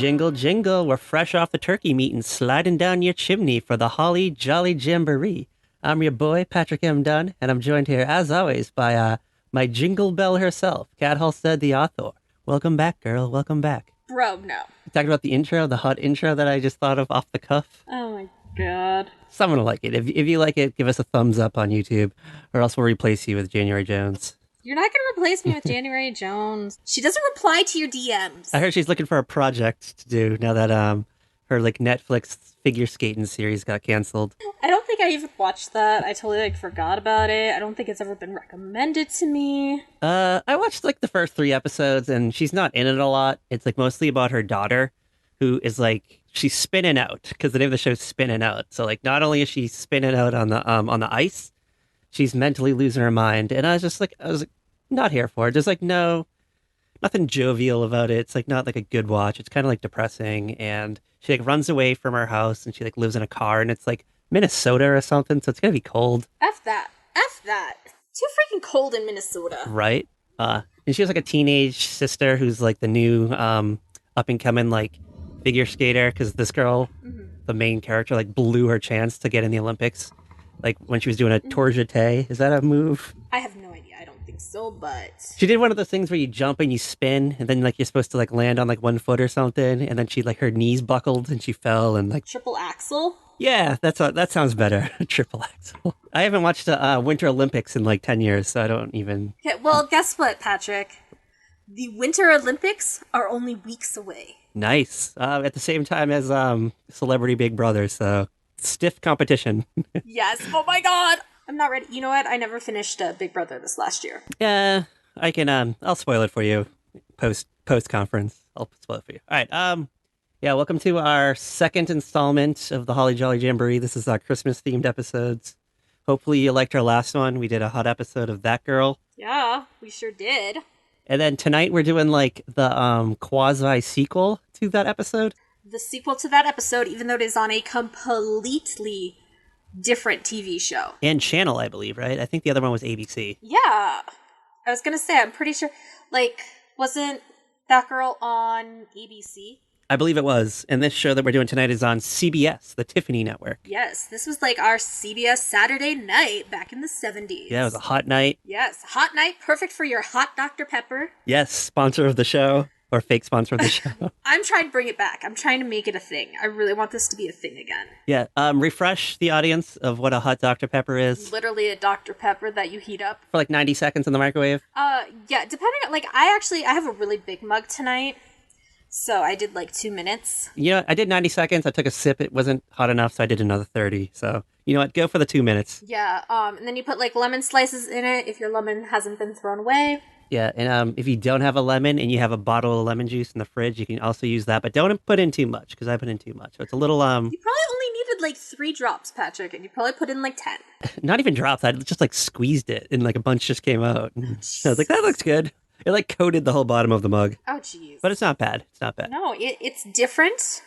Jingle, jingle, we're fresh off the turkey meat and sliding down your chimney for the Holly Jolly Jamboree. I'm your boy, Patrick M. Dunn, and I'm joined here, as always, by my jingle bell herself, Kat Halstead, the author. Welcome back, girl. Welcome back. Bro, no. Talking about the intro, the hot intro that I just thought of off the cuff. Oh my god. Someone will like it. If you like it, give us a thumbs up on YouTube, or else we'll replace you with January Jones. You're not gonna replace me with January Jones. She doesn't reply to your DMs. I heard she's looking for a project to do now that her Netflix figure skating series got canceled. I don't think I even watched that. I totally forgot about it. I don't think it's ever been recommended to me. I watched the first 3 episodes, and she's not in it a lot. It's mostly about her daughter, who is she's spinning out because the name of the show is Spinning Out. So not only is she spinning out on the ice, she's mentally losing her mind. And I was not here for it. There's nothing jovial about it. It's not a good watch. It's kind of depressing, and she runs away from her house, and she lives in a car, and it's Minnesota or something, so it's gonna be cold. F that. It's too freaking cold in Minnesota. Right? And she has a teenage sister who's the new up and coming figure skater, because this girl, the main character, blew her chance to get in the Olympics. When she was doing a tour jeté. Is that a move? I have no idea. I don't think so, but She did one of those things where you jump and you spin, and then you're supposed to land on 1 foot or something, and then she her knees buckled and she fell and triple axel? Yeah, that sounds better. Triple axel. I haven't watched the Winter Olympics in 10 years, so I don't even. Okay, well, guess what, Patrick? The Winter Olympics are only weeks away. Nice. At the same time as Celebrity Big Brother, so stiff competition. Yes. Oh my god. I'm not ready. You know what? I never finished Big Brother this last year. Yeah, I can. I'll spoil it for you post conference. I'll spoil it for you. All right. Yeah. Welcome to our second installment of the Holly Jolly Jamboree. This is our Christmas themed episodes. Hopefully you liked our last one. We did a hot episode of That Girl. Yeah, we sure did. And then tonight we're doing the quasi sequel to that episode. The sequel to that episode, even though it is on a completely different TV show. And channel, I believe, right? I think the other one was ABC. Yeah. I was going to say, I'm pretty sure, wasn't That Girl on ABC? I believe it was. And this show that we're doing tonight is on CBS, the Tiffany Network. Yes, this was our CBS Saturday night back in the 70s. Yeah, it was a hot night. Yes, hot night, perfect for your hot Dr. Pepper. Yes, sponsor of the show. Or fake sponsor of the show. I'm trying to bring it back. I'm trying to make it a thing. I really want this to be a thing again. Yeah, refresh the audience of what a hot Dr. Pepper is. Literally a Dr. Pepper that you heat up. For 90 seconds in the microwave? Yeah, depending on, I have a really big mug tonight. So I did 2 minutes. You know, I did 90 seconds. I took a sip. It wasn't hot enough, so I did another 30. So, you know what? Go for the 2 minutes. Yeah, and then you put lemon slices in it if your lemon hasn't been thrown away. Yeah, and if you don't have a lemon and you have a bottle of lemon juice in the fridge, you can also use that. But don't put in too much, because I put in too much. So it's a little, You probably only needed 3 drops, Patrick, and you probably put in 10. Not even drops. I just squeezed it, and a bunch just came out. So I was that looks good. It coated the whole bottom of the mug. Oh, jeez. But it's not bad. It's not bad. No, it's different.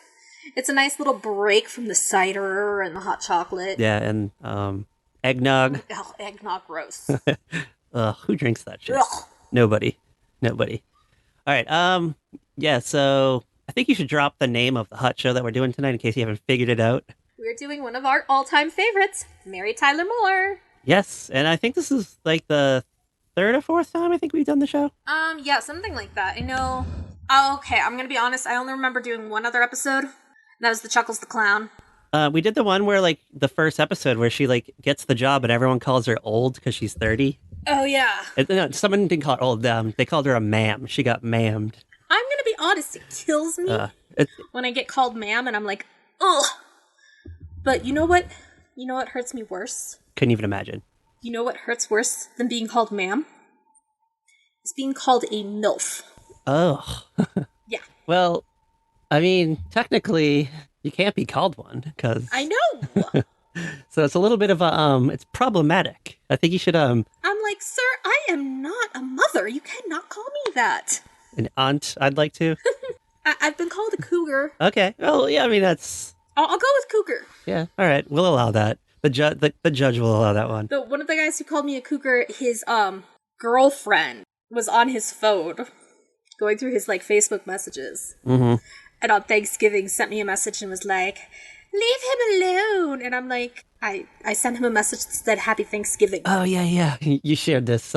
It's a nice little break from the cider and the hot chocolate. Yeah, and eggnog. Oh, eggnog gross. Who drinks that shit? Ugh. Nobody. All right. Yeah, so I think you should drop the name of the hot show that we're doing tonight in case you haven't figured it out. We're doing one of our all-time favorites, Mary Tyler Moore. Yes, and I think this is the 3rd or 4th time I think we've done the show. Yeah, something like that. I know. Oh, okay, I'm gonna be honest. I only remember doing one other episode. And that was the Chuckles the Clown. We did the one where the first episode where she gets the job and everyone calls her old because she's 30. Oh, yeah. No, someone didn't call her old. They called her a ma'am. She got ma'amed. I'm gonna be honest. It kills me when I get called ma'am and I'm like, ugh. But you know what? You know what hurts me worse? Couldn't even imagine. You know what hurts worse than being called ma'am? It's being called a MILF. Oh. Yeah. Well, I mean, technically, you can't be called one because I know. So it's a little bit of a it's problematic. I think you should I'm like, sir, I am not a mother. You cannot call me that. An aunt. I'd like to. I've been called a cougar. Okay. Well, yeah. I mean, that's. I'll go with cougar. Yeah. All right. We'll allow that. The judge will allow that one. One of the guys who called me a cougar, his girlfriend was on his phone, going through his Facebook messages, Mm-hmm. and on Thanksgiving sent me a message and was like, leave him alone. And I'm like, I sent him a message that said Happy Thanksgiving. Oh, yeah. You shared this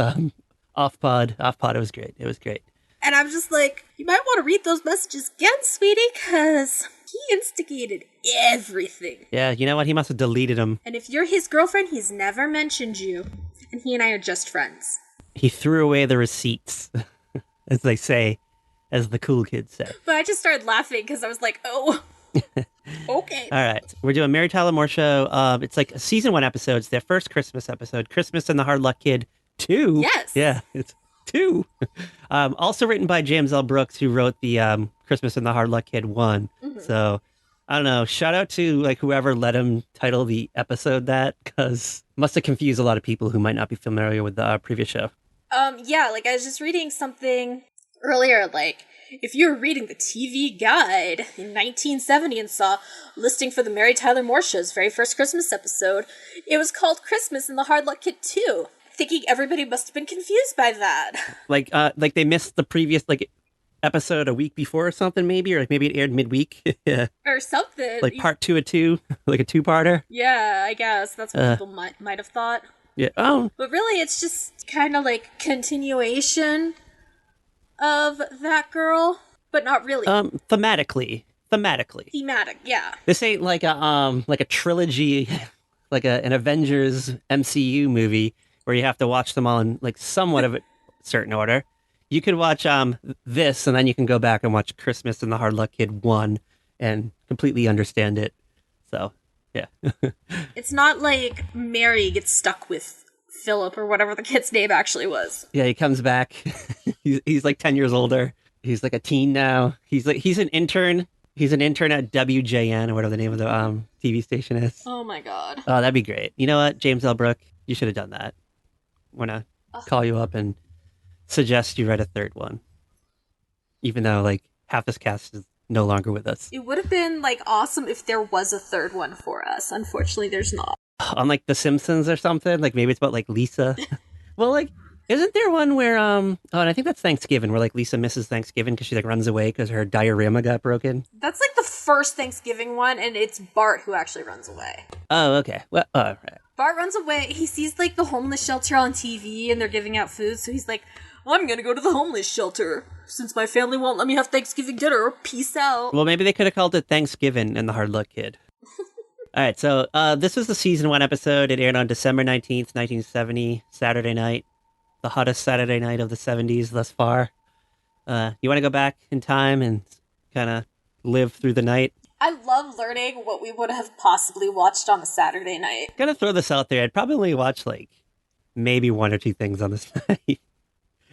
off pod. It was great. And I'm just like, you might want to read those messages again, sweetie, because he instigated everything. Yeah, you know what? He must have deleted them. And if you're his girlfriend, he's never mentioned you. And he and I are just friends. He threw away the receipts, as they say, as the cool kids say. But I just started laughing because I was like, oh, okay. All right. We're doing Mary Tyler Moore Show. It's like a season 1 episode. It's their first Christmas episode. Christmas and the Hard Luck Kid 2. Yes. Yeah, it's 2. Also written by James L. Brooks, who wrote the Christmas and the Hard Luck Kid 1. Mm-hmm. So, I don't know. Shout out to like whoever let him title the episode that, because must have confused a lot of people who might not be familiar with the previous show. Yeah, like I was just reading something earlier, like, if you were reading the TV Guide in 1970 and saw listing for the Mary Tyler Moore Show's very first Christmas episode, it was called Christmas and the Hard Luck Kid 2. Thinking everybody must have been confused by that. Like they missed the previous episode a week before or something, maybe, or maybe it aired midweek. Yeah. Or something. Like part 2 of 2, like a 2-parter. Yeah, I guess that's what people might have thought. Yeah. Oh. But really, it's just kind of like continuation of that girl, but not really. Thematically. Thematic, yeah. This ain't like a trilogy, like an Avengers MCU movie where you have to watch them all in like somewhat of a certain order. You could watch this, and then you can go back and watch Christmas and the Hard Luck Kid 1 and completely understand it. So, yeah. It's not like Mary gets stuck with Philip or whatever the kid's name actually was. Yeah, he comes back. he's like 10 years older. He's like a teen now. He's an intern. He's an intern at WJN or whatever the name of the TV station is. Oh my god. Oh, that'd be great. You know what, James L. Brooke, you should have done that. Want to call you up and suggest you write a third one, even though like half this cast is no longer with us. It would have been like awesome if there was a third one for us. Unfortunately, there's not. On like The Simpsons or something, like maybe it's about like Lisa. Well, like, isn't there one where and I think that's Thanksgiving, where like Lisa misses Thanksgiving because she like runs away because her diorama got broken. That's like the first Thanksgiving one, and it's Bart who actually runs away. Oh, okay. Well, right. Bart runs away. He sees like the homeless shelter on TV, and they're giving out food, so he's like, I'm gonna go to the homeless shelter since my family won't let me have Thanksgiving dinner. Peace out. Well, maybe they could have called it Thanksgiving and the Hard Luck Kid. All right, so this was the season 1 episode. It aired on December 19th, 1970, Saturday night. The hottest Saturday night of the 70s thus far. You want to go back in time and kind of live through the night? I love learning what we would have possibly watched on a Saturday night. Gonna throw this out there. I'd probably watch like maybe 1 or 2 things on this night.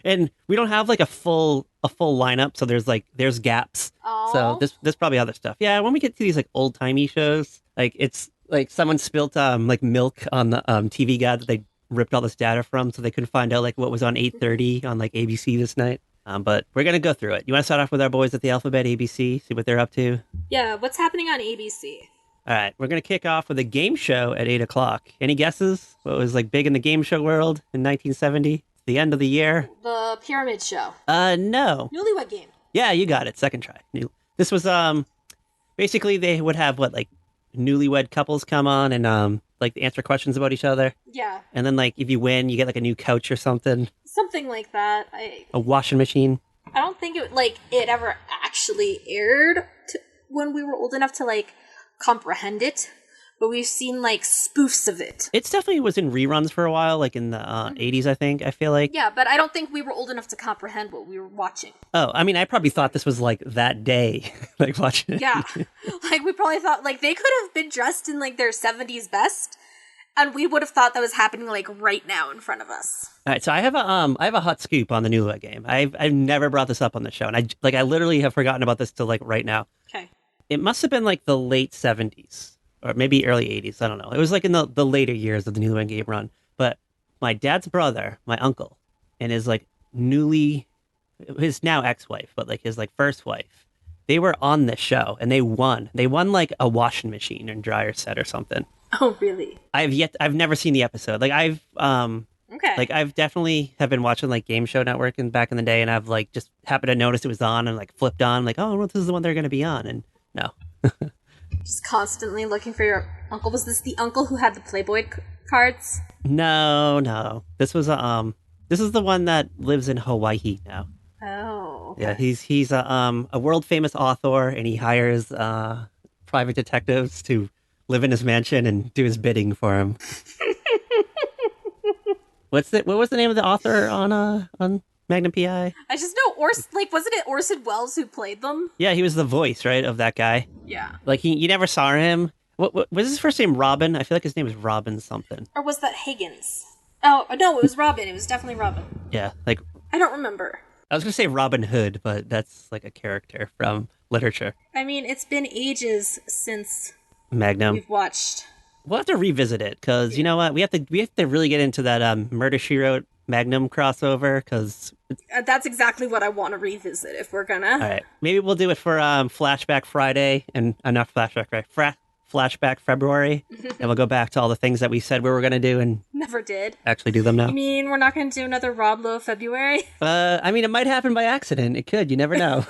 And we don't have like a full lineup, so there's gaps. Aww. So there's probably other stuff. Yeah, when we get to these like old timey shows, like it's like someone spilt like milk on the TV Guide that they ripped all this data from, so they couldn't find out like what was on 8:30 on like ABC this night. But we're gonna go through it. You want to start off with our boys at the Alphabet ABC, see what they're up to? Yeah, what's happening on ABC? All right, we're gonna kick off with a game show at 8:00. Any guesses? What was like big in the game show world in 1970? The end of the year. The Pyramid Show. No. Newlywed Game. Yeah, you got it. Second try. This was basically they would have like newlywed couples come on and like answer questions about each other. Yeah. And then like if you win, you get like a new couch or something. Something like that. A washing machine. I don't think it ever actually aired when we were old enough to like comprehend it, but we've seen like spoofs of it. It definitely was in reruns for a while, like in the 80s, I think. I feel like. Yeah, but I don't think we were old enough to comprehend what we were watching. Oh, I mean, I probably thought this was like that day, like watching it. Yeah, like we probably thought like they could have been dressed in like their 70s best, and we would have thought that was happening like right now in front of us. All right, so I have a hot scoop on the Newlywed Game. I've never brought this up on the show, and I literally have forgotten about this till like right now. Okay. It must have been like the late 70s. Or maybe early 80s, I don't know. It was like in the later years of the Newlywed Game run. But my dad's brother, my uncle, and his like his now ex-wife, but like his like first wife, they were on this show and they won. They won like a washing machine and dryer set or something. Oh, really? I've never seen the episode. Like I've Okay. Like I've definitely have been watching like Game Show Network and back in the day, and I've like just happened to notice it was on and like flipped on, like, oh, well, this is the one they're going to be on, and no, Just constantly looking for your uncle. Was this the uncle who had the Playboy cards? no, this is the one that lives in Hawaii now. Oh, Yeah, okay. he's a world famous author, and he hires private detectives to live in his mansion and do his bidding for him. What was the name of the author on Magnum PI? I just know wasn't it Orson Welles who played them? Yeah, he was the voice, right, of that guy. Yeah. Like you never saw him. What was his first name? Robin. I feel like his name was Robin something. Or was that Higgins? Oh, no, it was Robin. It was definitely Robin. Yeah, like I don't remember. I was gonna say Robin Hood, but that's like a character from literature. I mean, it's been ages since Magnum. we've watched. We'll have to revisit it because you know what? We have to really get into that Murder She Wrote Magnum crossover because That's exactly what I want to revisit if we're all gonna. right, maybe we'll do it for Flashback Friday and not Flashback Friday, Flashback February, and we'll go back to all the things that we said we were gonna do and Never did. actually do them now. You mean we're not gonna do another Rob Lowe February? I mean, it might happen by accident. It could. You never know.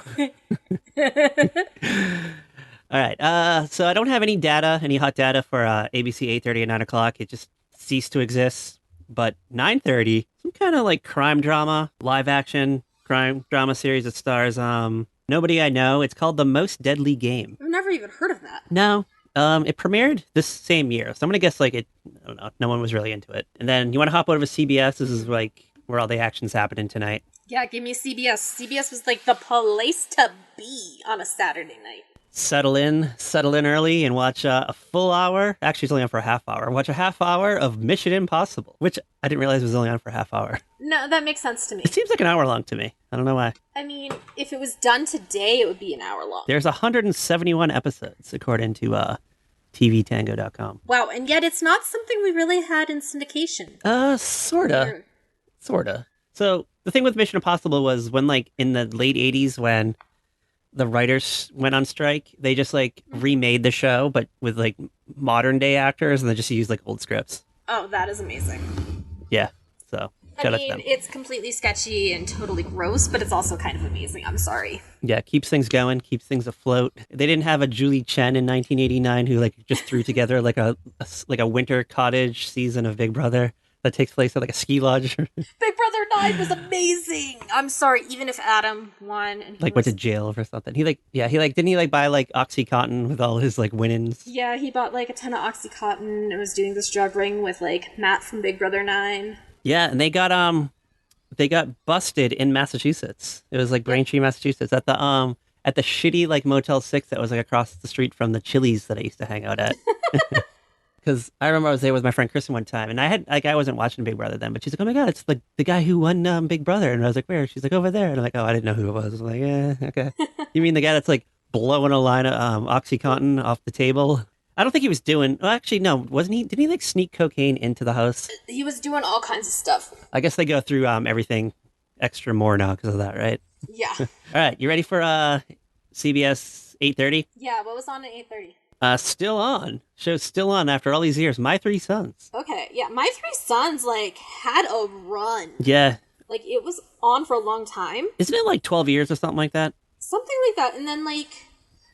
All right. So I don't have any data, any hot data for ABC 8:30 and 9 o'clock. It just ceased to exist. But 9:30, some kind of like crime drama, live action crime drama series that stars nobody I know. It's called The Most Deadly Game. I've never even heard of that. No. It premiered this same year, so I'm gonna guess like it. I don't know. No one was really into it. And then you want to hop over to CBS. This is like where all the action's happening tonight. Yeah, give me CBS. CBS was like the place to be on a Saturday night. Settle in early, and watch a full hour. Actually, it's only on for a half hour. Watch a half hour of Mission Impossible, which I didn't realize was only on for a half hour. No, that makes sense to me. It seems like an hour long to me. I don't know why. I mean, if it was done today, it would be an hour long. There's 171 episodes, according to TVTango.com. Wow, and yet it's not something we really had in syndication. Sorta. So the thing with Mission Impossible was when, like, in the late 80s, when the writers went on strike, they just, like, remade the show, but with, like, modern day actors, and they just used, like, old scripts. Oh, that is amazing. Yeah, so I shout out to mean, them. it's completely sketchy and totally gross, but it's also kind of amazing. I'm sorry. Yeah, keeps things going, keeps things afloat. They didn't have a Julie Chen in 1989 who, like, just threw together, like, a winter cottage season of Big Brother that takes place at, like, a ski lodge. Big Brother 9 was amazing. I'm sorry, even if Adam won and he Like, was... went to jail for something. Didn't he, like, buy, like, OxyContin with all his, like, winnings? Yeah, he bought like a ton of Oxycontin and was doing this drug ring with like Matt from Big Brother 9. Yeah, and they got busted in Massachusetts. It was like Braintree, Massachusetts, at the shitty like Motel 6 that was like across the street from the Chili's that I used to hang out at. Because I remember I was there with my friend Kristen one time, and I wasn't watching Big Brother then, but she's like, "Oh my god, it's like the guy who won Big Brother," and I was like, "Where?" She's like, "Over there," and I'm like, "Oh, I didn't know who it was." I was like, "Yeah, okay." You mean the guy that's like blowing a line of OxyContin off the table? I don't think he was doing. Well, actually, no, wasn't he? Did he like sneak cocaine into the house? He was doing all kinds of stuff. I guess they go through everything extra more now because of that, right? Yeah. All right, you ready for CBS 8:30? Yeah, what was on at 8:30? Still on. Show's still on after all these years. My Three Sons. Okay, yeah, My Three Sons like had a run. Yeah, Like it was on for a long time. isn't it like 12 years or something like that? Something like that. And then like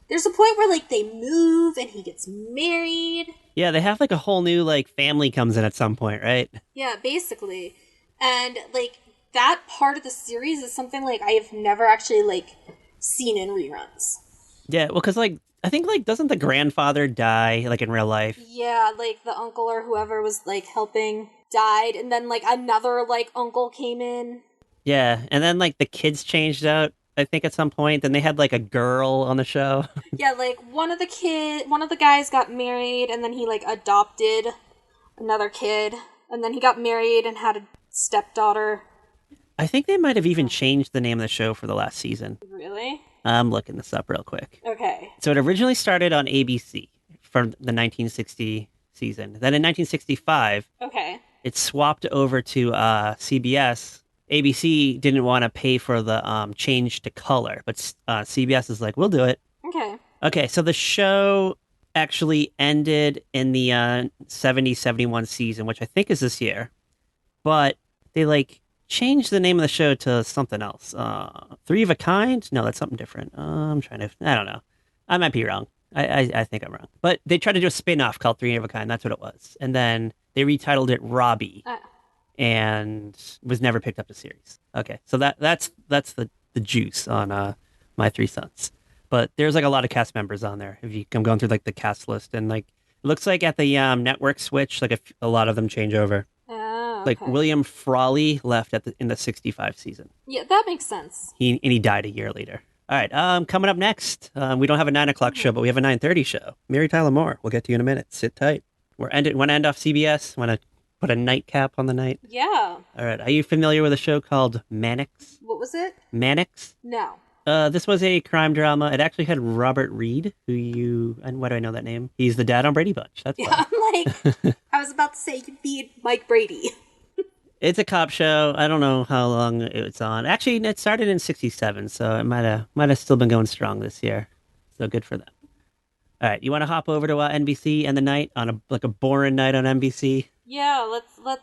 there's a point where like they move and he gets married. Yeah, they have like a whole new like family comes in at some point, right? Yeah, basically. And like that part of the series is something like I have never actually like seen in reruns. Yeah, well, because like I think like doesn't the grandfather die like in real life? Yeah, like the uncle or whoever was like helping died, and then like another like uncle came in. Yeah, and then like the kids changed out. I think at some point, then they had like a girl on the show. Yeah, like one of the guys got married, and then he like adopted another kid, and then he got married and had a stepdaughter. I think they might have even changed the name of the show for the last season. Really? I'm looking this up real quick. Okay. So it originally started on ABC from the 1960 season. Then in 1965, Okay. it swapped over to CBS. ABC didn't want to pay for the change to color, but CBS is like, we'll do it. Okay. Okay, so the show actually ended in the 70-71 season, which I think is this year. but they like changed the name of the show to something else. Three of a Kind? No, that's something different. I don't know. I might be wrong. I think I'm wrong. But they tried to do a spin-off called Three of a Kind. That's what it was. And then they retitled it Robbie and was never picked up to series. Okay, so that's the juice on My Three Sons. But there's like a lot of cast members on there. If you come going through like the cast list, and like it looks like at the network switch, like a lot of them change over. Oh, okay. Like William Frawley left in the 65 season. Yeah, that makes sense. He died a year later. All right, coming up next, we don't have a 9 o'clock show, but we have a 9:30 show. Mary Tyler Moore. We'll get to you in a minute. Sit tight. Want to end off CBS? Want to put a nightcap on the night? Yeah. All right. Are you familiar with a show called Mannix? What was it? Mannix? No. This was a crime drama. It actually had Robert Reed, and why do I know that name? He's the dad on Brady Bunch. That's Yeah, why. I'm like, I was about to say you beat Mike Brady. It's a cop show. I don't know how long it's on. Actually, it started in '67, so it might have still been going strong this year. So good for them. All right, you want to hop over to NBC and the night on a boring night on NBC? Yeah,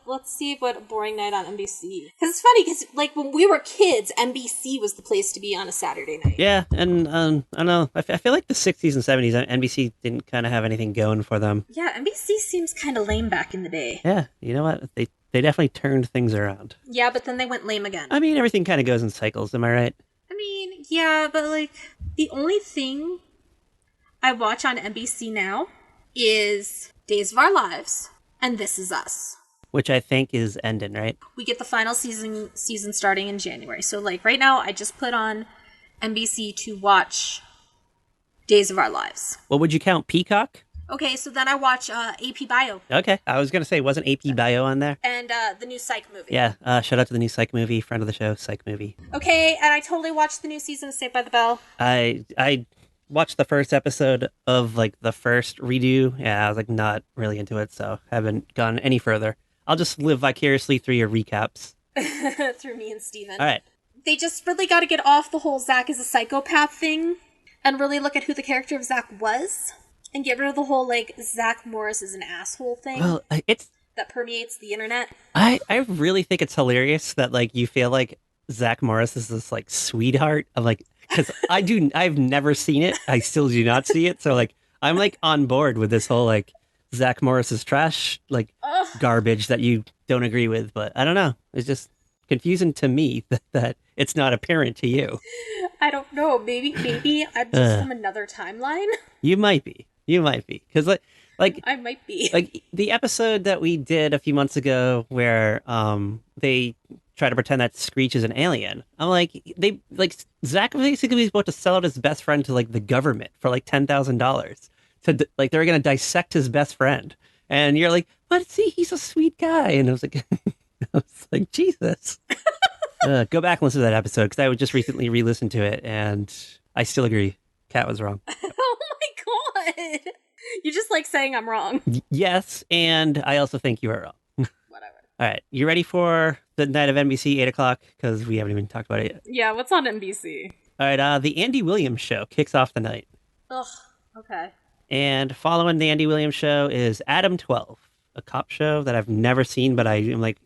let's see what a boring night on NBC. Because it's funny, because like when we were kids, NBC was the place to be on a Saturday night. Yeah, and I don't know. I feel like the '60s and '70s, NBC didn't kind of have anything going for them. Yeah, NBC seems kind of lame back in the day. Yeah, you know what? They definitely turned things around. Yeah, but then they went lame again. I mean, everything kind of goes in cycles. Am I right? I mean, yeah, but like the only thing I watch on NBC now is Days of Our Lives and This Is Us. Which I think is ending, right? We get the final season starting in January. So like right now I just put on NBC to watch Days of Our Lives. What would you count? Peacock? Okay, so then I watch AP Bio. Okay, I was gonna say, wasn't AP Bio on there? And the new Psych movie. Yeah, shout out to the new Psych movie, friend of the show, Psych movie. Okay, and I totally watched the new season of Saved by the Bell. I watched the first episode of like the first redo. Yeah, I was like not really into it, so haven't gone any further. I'll just live vicariously through your recaps. Through me and Steven. All right. They just really got to get off the whole Zach is a psychopath thing and really look at who the character of Zach was and get rid of the whole like Zach Morris is an asshole thing. Well, that permeates the internet. I really think it's hilarious that like you feel like Zach Morris is this like sweetheart. I'm like, because I've never seen it. I still do not see it. So like I'm like on board with this whole like Zach Morris is trash, like garbage that you don't agree with. But I don't know. It's just confusing to me that it's not apparent to you. I don't know. Maybe I'm just from another timeline. You might be. Because like I might be. Like the episode that we did a few months ago where they try to pretend that Screech is an alien. I'm like, Zach basically was about to sell out his best friend to like the government for like $10,000 to like they're gonna dissect his best friend, and you're like, but see, he's a sweet guy, and I was like, Jesus. Go back and listen to that episode because I just recently re-listened to it, and I still agree. Kat was wrong. Oh my god! You just like saying I'm wrong. Yes, and I also think you are wrong. Whatever. All right, you ready for the night of NBC 8 o'clock? Because we haven't even talked about it yet. Yeah, what's on NBC? All right, the Andy Williams show kicks off the night. Ugh. Okay. And following the Andy Williams show is Adam 12, a cop show that I've never seen, but I am like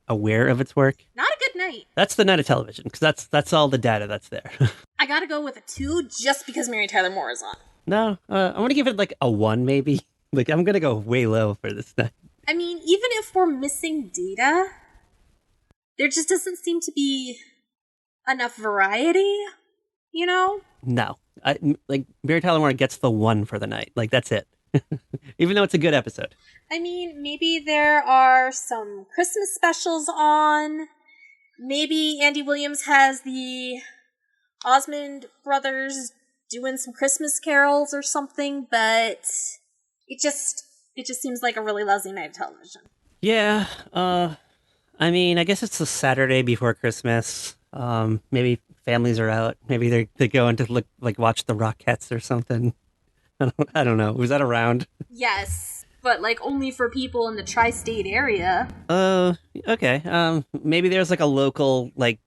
aware of its work. Not a good night. That's the night of television because that's all the data that's there. I gotta go with a 2 just because Mary Tyler Moore is on. No, I'm gonna give it like a 1 maybe. Like I'm gonna go way low for this night. I mean, even if we're missing data, there just doesn't seem to be enough variety, you know? No, like Mary Tyler Moore gets the 1 for the night. Like that's it. Even though it's a good episode. I mean, maybe there are some Christmas specials on. Maybe Andy Williams has the Osmond brothers doing some Christmas carols or something, but it just seems like a really lousy night of television. Yeah, I mean, I guess it's the Saturday before Christmas. Maybe families are out. Maybe they're going to watch the Rockettes or something. I don't know. Was that around? Yes, but like only for people in the tri-state area. Okay. Maybe there's like a local like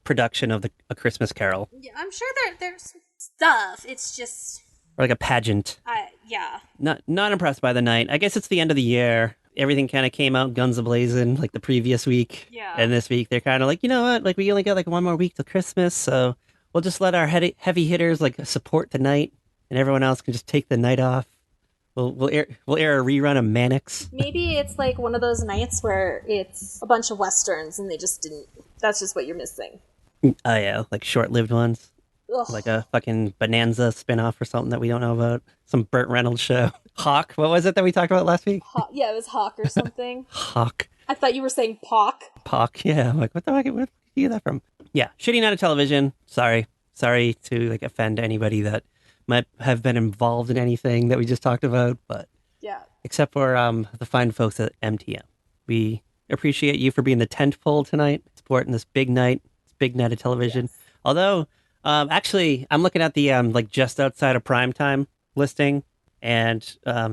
production of a Christmas Carol. Yeah, I'm sure there's stuff. It's just Or like a pageant. yeah. Not impressed by the night. I guess it's the end of the year. everything kind of came out guns a-blazing like the previous week. Yeah. And this week they're kind of like, you know what? Like we only got like one more week till Christmas, so we'll just let our heavy hitters like support the night, and everyone else can just take the night off. We'll air a rerun of Mannix. Maybe it's like one of those nights where it's a bunch of westerns and they just didn't. That's just what you're missing. Oh yeah, like short-lived ones, Ugh. like a fucking Bonanza spinoff or something that we don't know about. Some Burt Reynolds show. Hawk. What was it that we talked about last week? Yeah, it was Hawk or something. Hawk. I thought you were saying Pock. Pock. Yeah. I'm like, what the fuck? Where did you get that from? Yeah. Shitty night of television. Sorry. Sorry to like offend anybody that might have been involved in anything that we just talked about, but Yeah. except for the fine folks at MTM. We appreciate you for being the tent pole tonight, supporting this big night, this big night of television. Yes. Although, actually, I'm looking at the like just outside of primetime listing, and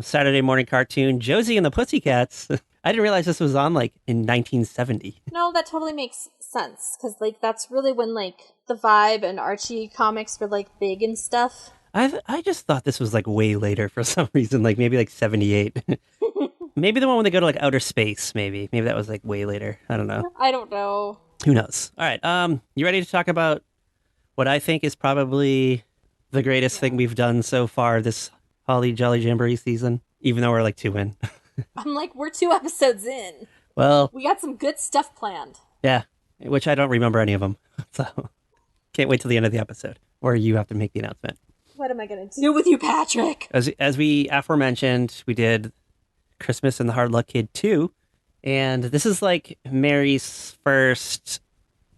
Saturday morning cartoon Josie and the Pussycats. I didn't realize this was on like in 1970. No, that totally makes sense because like that's really when like the Vibe and Archie comics were like big and stuff. I just thought this was like way later for some reason, like maybe like 78. Maybe the one when they go to like outer space. Maybe that was like way later. I don't know. I don't know. Who knows? All right. You ready to talk about what I think is probably the greatest thing we've done so far this Holly Jolly Jamboree season? Even though we're like 2 in. I'm like, we're 2 episodes in. Well, We got some good stuff planned. yeah, which I don't remember any of them. So can't wait till the end of the episode where you have to make the announcement. What am I gonna do with you, Patrick? As we aforementioned, we did Christmas and the Hard Luck Kid 2, and this is like Mary's first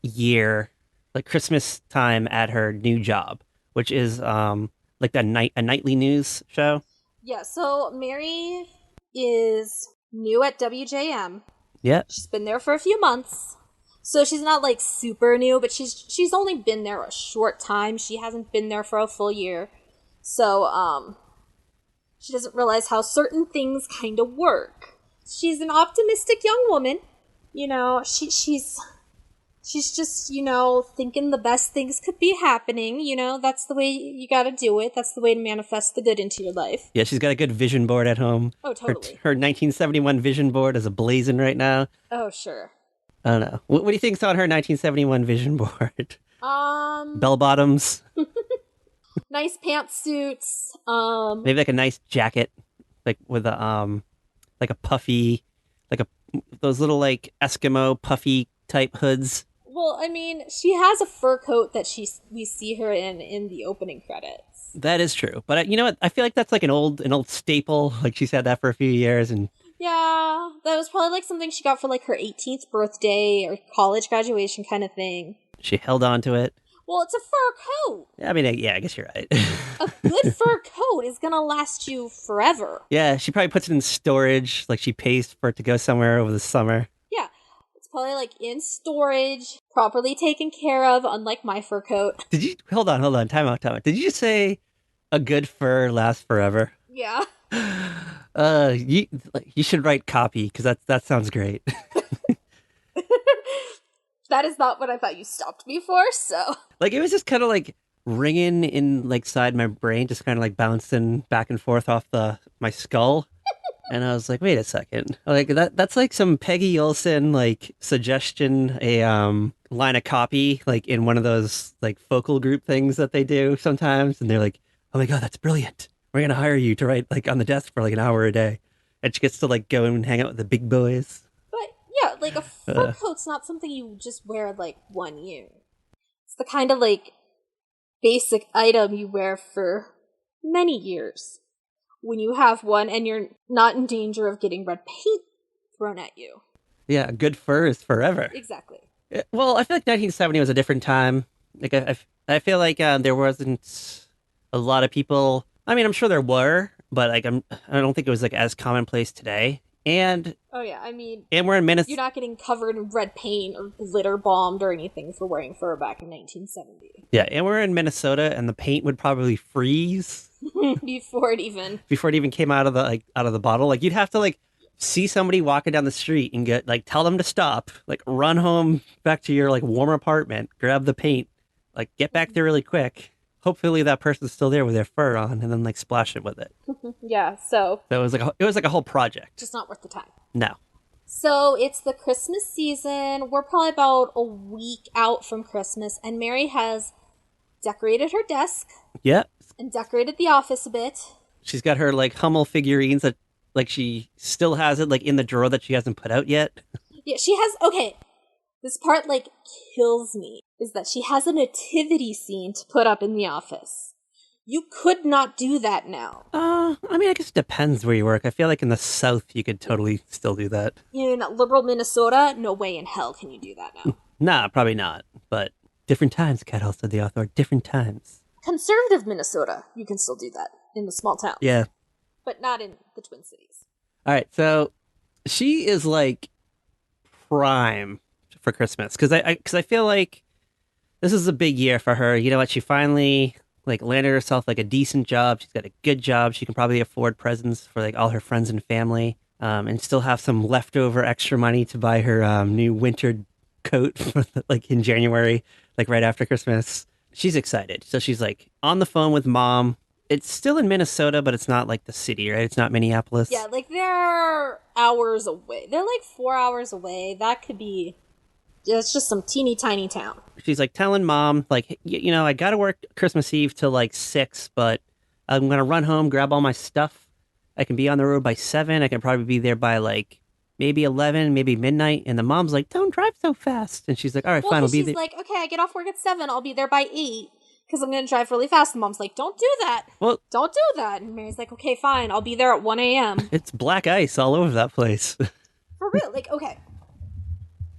year, like Christmas time at her new job, which is like a nightly news show. Yeah, so Mary is new at WJM. Yeah, She's been there for a few months. So she's not like super new, but she's only been there a short time. She hasn't been there for a full year. So she doesn't realize how certain things kind of work. She's an optimistic young woman. You know, she's just, you know, thinking the best things could be happening. You know, that's the way you got to do it. That's the way to manifest the good into your life. yeah, she's got a good vision board at home. Oh, totally. Her 1971 vision board is ablazing right now. Oh, sure. I don't know. What do you think's on her 1971 vision board? Bell bottoms, Nice pantsuits. maybe like a nice jacket, like with a like a puffy, like a those little like Eskimo puffy type hoods. Well, I mean, she has a fur coat that we see her in the opening credits. That is true, but you know what? I feel like that's like an old staple. Like she's had that for a few years, and Yeah, that was probably like something she got for like her 18th birthday or college graduation kind of thing. she held on to it. Well, it's a fur coat. I mean, yeah, I guess you're right. A good fur coat is gonna last you forever. Yeah, she probably puts it in storage. Like she pays for it to go somewhere over the summer. Yeah, it's probably like in storage, properly taken care of, unlike my fur coat. Did you hold on? Time out. Did you just say a good fur lasts forever? Yeah. You should write copy because that sounds great. That is not what I thought you stopped me for, so. Like it was just kind of like ringing in like side my brain, just kind of like bouncing back and forth off my skull. And I was like, wait a second, like that's like some Peggy Olson like suggestion, a line of copy like in one of those like focal group things that they do sometimes, and they're like, oh my god, that's brilliant. We're gonna hire you to write like on the desk for like an hour a day, and she gets to like go and hang out with the big boys. But yeah, like a fur coat's not something you just wear like 1 year. It's the kind of like basic item you wear for many years. When you have one and you're not in danger of getting red paint thrown at you. Yeah, good fur is forever. Exactly. Well, I feel like 1970 was a different time. Like I feel like there wasn't a lot of people. I mean, I'm sure there were, but like I don't think it was like as commonplace today. And Oh yeah, I mean, we're in Minnesota. you're not getting covered in red paint or glitter bombed or anything for wearing fur back in 1970. Yeah, and we're in Minnesota, and the paint would probably freeze Before it even came out of the bottle. Like you'd have to like see somebody walking down the street and get like tell them to stop, like run home back to your like warm apartment, grab the paint, like get back there really quick. Hopefully that person's still there with their fur on, and then like splash it with it. Yeah, so So it was like a whole project. just not worth the time. No. So it's the Christmas season. We're probably about a week out from Christmas, and Mary has decorated her desk Yep. and decorated the office a bit. She's got her like Hummel figurines that like she still has it like in the drawer that she hasn't put out yet. Yeah, she has. Okay, this part like kills me. Is that she has a nativity scene to put up in the office. You could not do that now. I mean, I guess it depends where you work. I feel like in the South you could totally still do that. In liberal Minnesota, no way in hell can you do that now. Nah, probably not. But different times, Cattle, said the author. Different times. Conservative Minnesota, you can still do that in the small towns. Yeah. But not in the Twin Cities. All right, so she is like prime for Christmas because I feel like this is a big year for her. You know what? She finally like landed herself like a decent job. She's got a good job. She can probably afford presents for like all her friends and family, and still have some leftover extra money to buy her new winter coat for like in January, like right after Christmas. She's excited, so she's like on the phone with mom. It's still in Minnesota, but it's not like the city, right? It's not Minneapolis. Yeah, like they're hours away. They're like 4 hours away. That could be. Yeah, it's just some teeny tiny town. She's like telling mom, like, you know, I got to work Christmas Eve till like 6, but I'm going to run home, grab all my stuff. I can be on the road by 7. I can probably be there by like maybe 11, maybe midnight. And the mom's like, don't drive so fast. And she's like, all right, fine, I'll be she's there. like, okay, I get off work at 7. I'll be there by 8 because I'm going to drive really fast. The mom's like, don't do that. Well, don't do that. And Mary's like, okay, fine. I'll be there at 1 a.m. It's black ice all over that place. For real. Like, okay.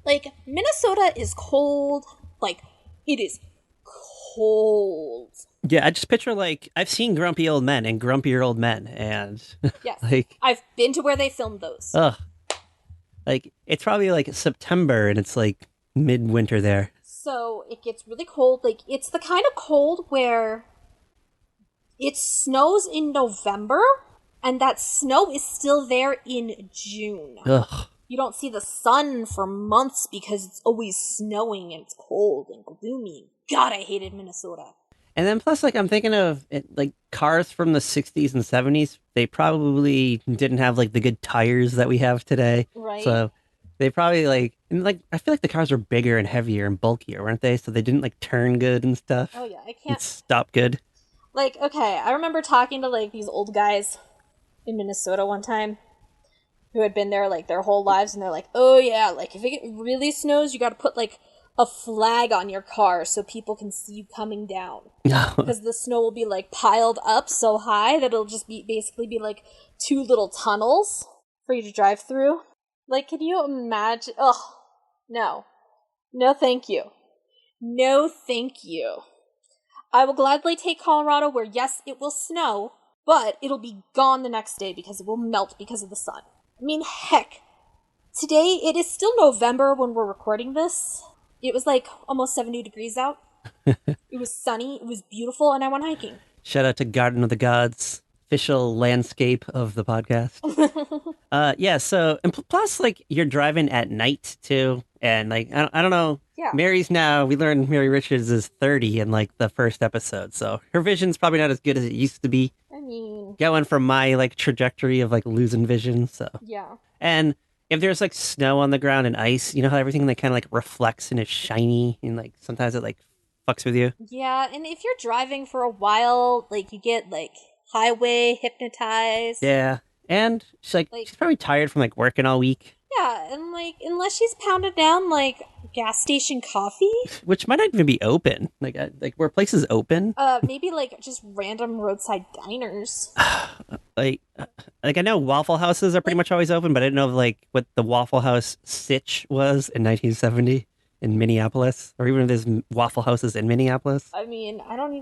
Like, Minnesota is cold. Like, it is cold. Yeah, I just picture like, I've seen grumpy old men and grumpier old men. And yes, like, I've been to where they filmed those. Ugh. Like, it's probably like September and it's like midwinter there. So it gets really cold. Like, it's the kind of cold where it snows in November and that snow is still there in June. Ugh. You don't see the sun for months because it's always snowing and it's cold and gloomy. God, I hated Minnesota. And then plus, like, I'm thinking of like cars from the 60s and 70s. They probably didn't have like the good tires that we have today. Right. So they probably like, and like, I feel like the cars were bigger and heavier and bulkier, weren't they? So they didn't like turn good and stuff. Oh yeah, I And can't. stop good. Like, okay, I remember talking to like these old guys in Minnesota one time who had been there like their whole lives, and they're like, oh yeah, like if it really snows, you got to put like a flag on your car so people can see you coming down. Because the snow will be like piled up so high that it'll just be basically be like 2 little tunnels for you to drive through. Like, can you imagine? Ugh, no. No, thank you. No, thank you. I will gladly take Colorado where, yes, it will snow, but it'll be gone the next day because it will melt because of the sun. I mean, heck, today it is still November when we're recording this. It was like almost 70 degrees out. It was sunny, it was beautiful, and I went hiking. Shout out to Garden of the Gods, official landscape of the podcast. Yeah, so, and plus, like, you're driving at night, too, and, like, I don't know. Yeah. Mary's now, we learned Mary Richards is 30 in, like, the first episode, so her vision's probably not as good as it used to be. I mean, Going from my, like, trajectory of, like, losing vision, so. yeah. And if there's, like, snow on the ground and ice, you know how everything, like, kind of, like, reflects and is shiny, and, like, sometimes it, like, fucks with you? Yeah, and if you're driving for a while, like, you get, like, highway hypnotized. Yeah. And she's probably tired from like working all week. Yeah, and like unless she's pounded down like gas station coffee, which might not even be open. Like where places open. Maybe like just random roadside diners. like I know Waffle Houses are pretty much always open, but I didn't know like what the Waffle House sitch was in 1970 in Minneapolis, or even if there's Waffle Houses in Minneapolis. I mean, I don't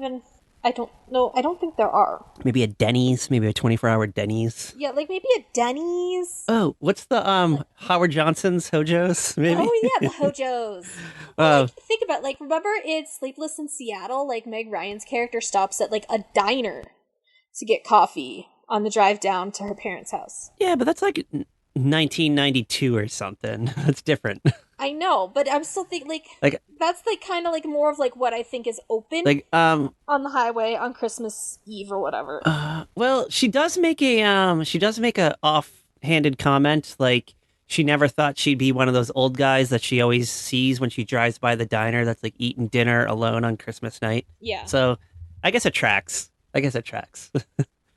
know. I don't think there are. Maybe a Denny's, maybe a 24-hour Denny's. Yeah, like maybe a Denny's. Oh, what's the Howard Johnson's Hojos? Maybe. Oh yeah, the Hojos. Like, think about like remember in Sleepless in Seattle, like Meg Ryan's character stops at like a diner to get coffee on the drive down to her parents' house. Yeah, but that's like 1992 or something. That's different. I know, but I'm still thinking like that's like kind of like more of like what I think is open like on the highway on Christmas Eve or whatever. Well, she does make a offhanded comment like she never thought she'd be one of those old guys that she always sees when she drives by the diner that's like eating dinner alone on Christmas night. Yeah. So I guess it tracks. I guess it tracks.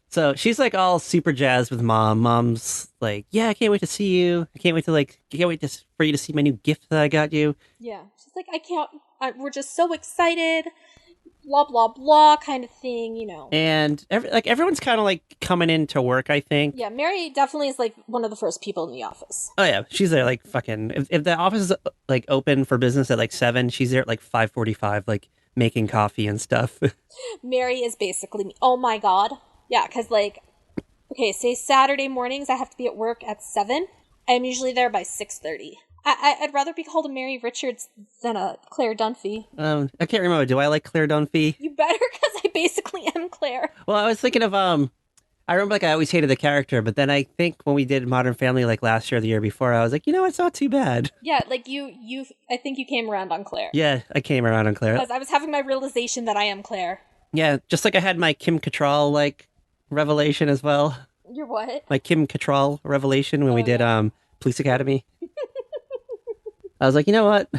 So she's like all super jazzed with mom. Mom's like, yeah, I can't wait to see you. I can't wait to for you to see my new gift that I got you. Yeah. She's like, I can't, we're just so excited, blah, blah, blah kind of thing, you know. And everyone's kind of like coming into work, I think. Yeah, Mary definitely is like one of the first people in the office. Oh yeah, she's there like fucking. If the office is like open for business at like 7, she's there at like 5:45, like making coffee and stuff. Mary is basically me. Oh my god. Yeah, because like, okay, say Saturday mornings I have to be at work at 7. I'm usually there by 6:30. I'd rather be called a Mary Richards than a Claire Dunphy. I can't remember. Do I like Claire Dunphy? You better, because I basically am Claire. Well, I was thinking of I remember like I always hated the character, but then I think when we did Modern Family like last year or the year before, I was like, you know, it's not too bad. Yeah, like I think you came around on Claire. Yeah, I came around on Claire. Because I was having my realization that I am Claire. Yeah, just like I had my Kim Cattrall like revelation as well. You're what? My Kim Cattrall revelation when we did yeah. Police Academy. I was like, you know what?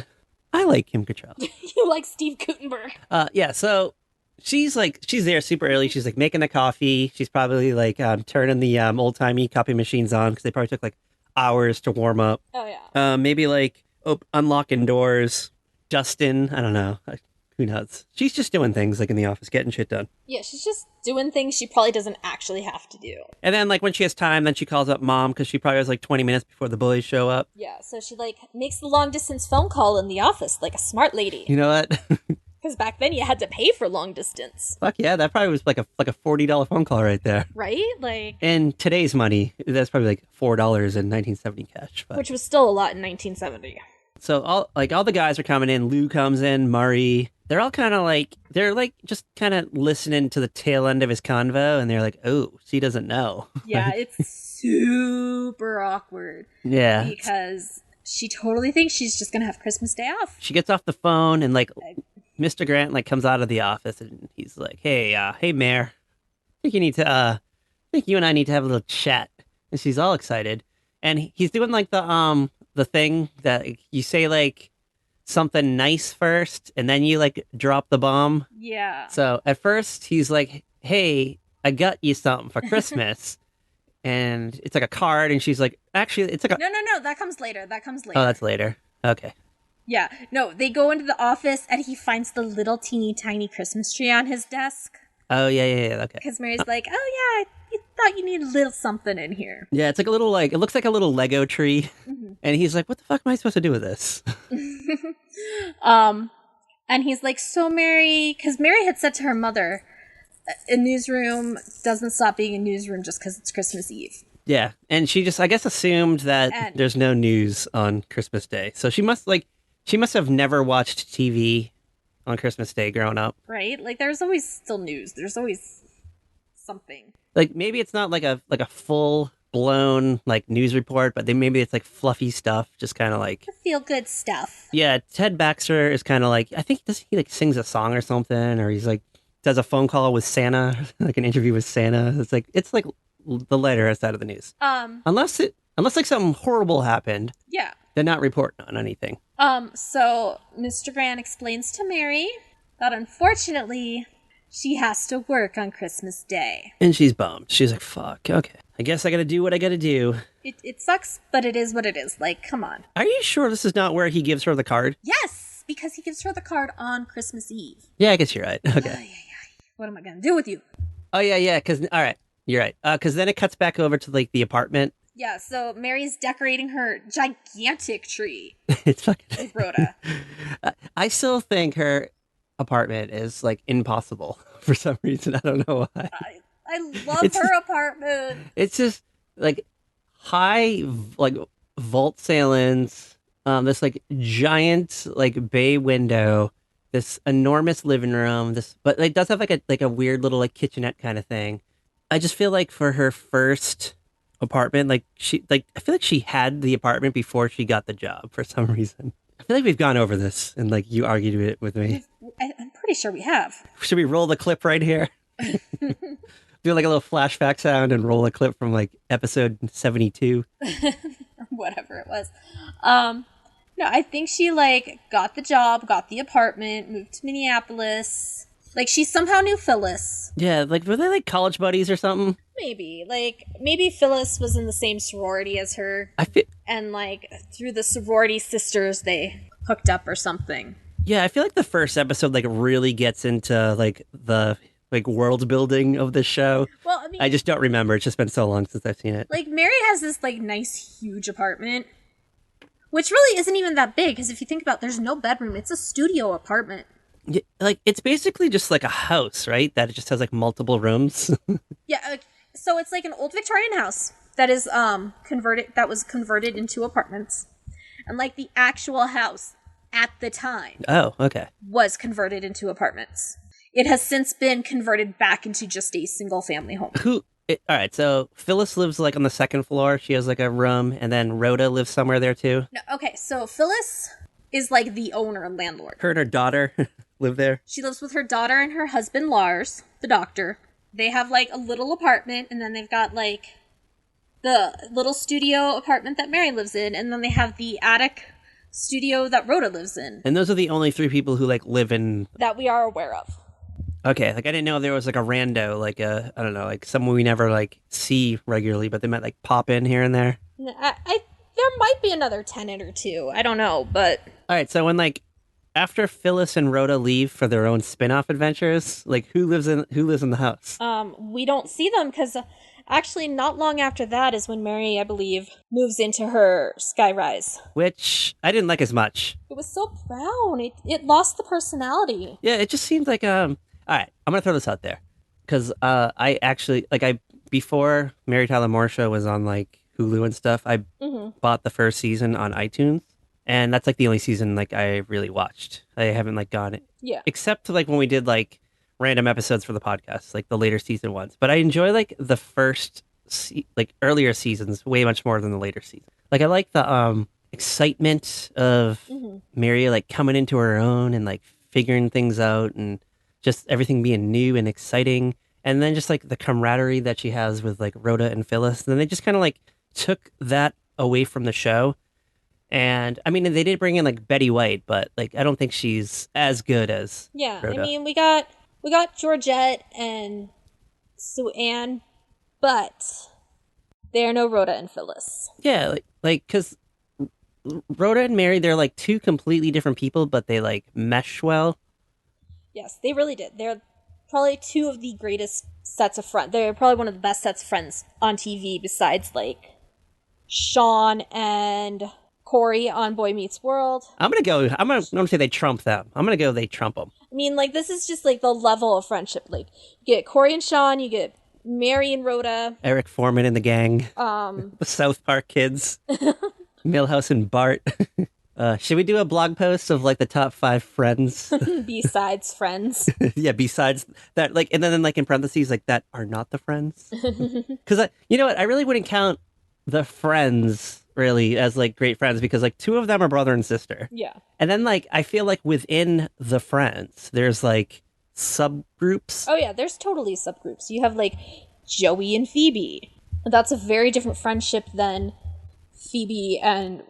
I like Kim Cattrall. You like Steve Guttenberg. Yeah, so she's there super early. She's like making the coffee. She's probably like turning the old-timey copy machines on because they probably took like hours to warm up. Oh yeah. Maybe like unlocking doors. Justin, I don't know. Who knows? She's just doing things like in the office, getting shit done. Yeah, she's just doing things she probably doesn't actually have to do. And then like when she has time, then she calls up mom because she probably has like 20 minutes before the boys show up. Yeah, so she like makes the long distance phone call in the office like a smart lady. You know what? Because back then you had to pay for long distance. Fuck yeah, that probably was like a $40 phone call right there. Right? Like, in today's money, that's probably like $4 in 1970 cash. But. Which was still a lot in 1970. So all the guys are coming in. Lou comes in, Murray. They're all kind of like just kind of listening to the tail end of his convo, and they're like, "Oh, she doesn't know." Yeah, it's super awkward. Yeah, because she totally thinks she's just gonna have Christmas Day off. She gets off the phone, and like Mr. Grant like comes out of the office, and he's like, "Hey, Mayor, I think you and I need to have a little chat." And she's all excited, and he's doing like the thing that you say like something nice first and then you like drop the bomb. Yeah. So at first he's like, hey, I got you something for Christmas. And it's like a card and she's like, actually it's like a No, that comes later. Oh, that's later. Okay. Yeah. No, they go into the office and he finds the little teeny tiny Christmas tree on his desk. Oh yeah, okay. Because Mary's like, oh yeah, you thought you needed a little something in here. Yeah, it's like a little it looks like a little Lego tree. Mm-hmm. And he's like, what the fuck am I supposed to do with this? And he's like, so Mary, because Mary had said to her mother, a newsroom doesn't stop being a newsroom just because it's Christmas Eve. Yeah, and she just, I guess, assumed that there's no news on Christmas Day. So she must have never watched TV on Christmas Day growing up. Right? Like, there's always still news. There's always something. Like, maybe it's not like a full blown like news report, but maybe it's like fluffy stuff, just kind of like feel good stuff. Yeah, Ted Baxter is kind of like, I think he like sings a song or something, or he's like does a phone call with Santa, like an interview with Santa. It's like the lighter side of the news. Unless like something horrible happened. Yeah. They're not reporting on anything. So Mr. Grant explains to Mary that unfortunately she has to work on Christmas Day. And she's bummed. She's like, fuck, okay. I guess I gotta do what I gotta do. It sucks, but it is what it is. Like, come on. Are you sure this is not where he gives her the card? Yes, because he gives her the card on Christmas Eve. Yeah, I guess you're right. Okay. What am I gonna do with you? Oh, yeah, because, all right, you're right. Because then it cuts back over to, like, the apartment. Yeah, so Mary's decorating her gigantic tree. It's fucking... With Rhoda. I still think her apartment is, like, impossible for some reason. I don't know why. I love her apartment. It's just, like, high, like, vault ceilings, this, like, giant, like, bay window, this enormous living room, but it does have, like a weird little, like, kitchenette kind of thing. I just feel like for her first apartment, I feel like she had the apartment before she got the job for some reason. I feel like we've gone over this and, like, you argued it with me. I'm pretty sure we have. Should we roll the clip right here? Do like a little flashback sound and roll a clip from like episode 72. whatever it was. No, I think she, like, got the job, got the apartment, moved to Minneapolis. Like, she somehow knew Phyllis. Yeah, like, were they, like, college buddies or something? Maybe. Like, maybe Phyllis was in the same sorority as her. I feel... And, like, through the sorority sisters, they hooked up or something. Yeah, I feel like the first episode, like, really gets into, like, the, like, world building of the show. Well, I mean... I just don't remember. It's just been so long since I've seen it. Like, Mary has this, like, nice, huge apartment. Which really isn't even that big, because if you think about it, there's no bedroom. It's a studio apartment. Yeah, like, it's basically just like a house, right? That it just has, like, multiple rooms. Yeah, so it's like an old Victorian house that is that was converted into apartments. And, like, the actual house at the time Oh, okay. was converted into apartments. It has since been converted back into just a single-family home. All right, so Phyllis lives, like, on the second floor. She has, like, a room, and then Rhoda lives somewhere there, too. No, okay, so Phyllis is, like, the owner and landlord. Her and her daughter live there. She lives with her daughter and her husband, Lars, the doctor. They have, like, a little apartment, and then they've got, like, the little studio apartment that Mary lives in, and then they have the attic studio that Rhoda lives in. And those are the only three people who, like, live in... That we are aware of. Okay, like, I didn't know there was, like, a rando, like, I don't know, like, someone we never, like, see regularly, but they might, like, pop in here and there. There might be another tenant or two. I don't know, but... All right, so when, like, after Phyllis and Rhoda leave for their own spin-off adventures, like, who lives in the house? We don't see them, because actually not long after that is when Mary, I believe, moves into her skyrise. Which I didn't like as much. It was so brown. It lost the personality. Yeah, it just seemed like, all right, I'm gonna throw this out there. Because I actually, like, before Mary Tyler Moore Show was on, like, Hulu and stuff, I bought the first season on iTunes. And that's, like, the only season, like, I really watched. I haven't, like, gone it. Yeah. Except, like, when we did, like, random episodes for the podcast, like, the later season ones. But I enjoy, like, the first, like, earlier seasons way much more than the later seasons. Like, I like the excitement of Mary, like, coming into her own and, like, figuring things out and just everything being new and exciting. And then just, like, the camaraderie that she has with, like, Rhoda and Phyllis. And then they just kind of, like, took that away from the show. And, I mean, they did bring in, like, Betty White, but, like, I don't think she's as good as Rhoda. I mean, we got Georgette and Sue Ann, but there are no Rhoda and Phyllis. Yeah, because Rhoda and Mary, they're, like, two completely different people, but they, like, mesh well. Yes, they really did. They're probably two of the greatest sets of friends. They're probably one of the best sets of friends on TV besides, like, Sean and Corey on Boy Meets World. I'm gonna say they trump them. I'm gonna go they trump them. I mean, like, this is just, like, the level of friendship. Like, you get Corey and Sean, you get Mary and Rhoda. Eric Foreman and the gang. The South Park kids. Milhouse and Bart. Should we do a blog post of, like, the top 5 friends? Besides friends. Yeah, besides that, like, and then, like, in parentheses, like, that are not the friends. Because, you know what, I really wouldn't count the friends, really, as, like, great friends, because, like, 2 of them are brother and sister. Yeah. And then, like, I feel like within the friends, there's, like, subgroups. Oh, yeah, there's totally subgroups. You have, like, Joey and Phoebe. That's a very different friendship than Phoebe and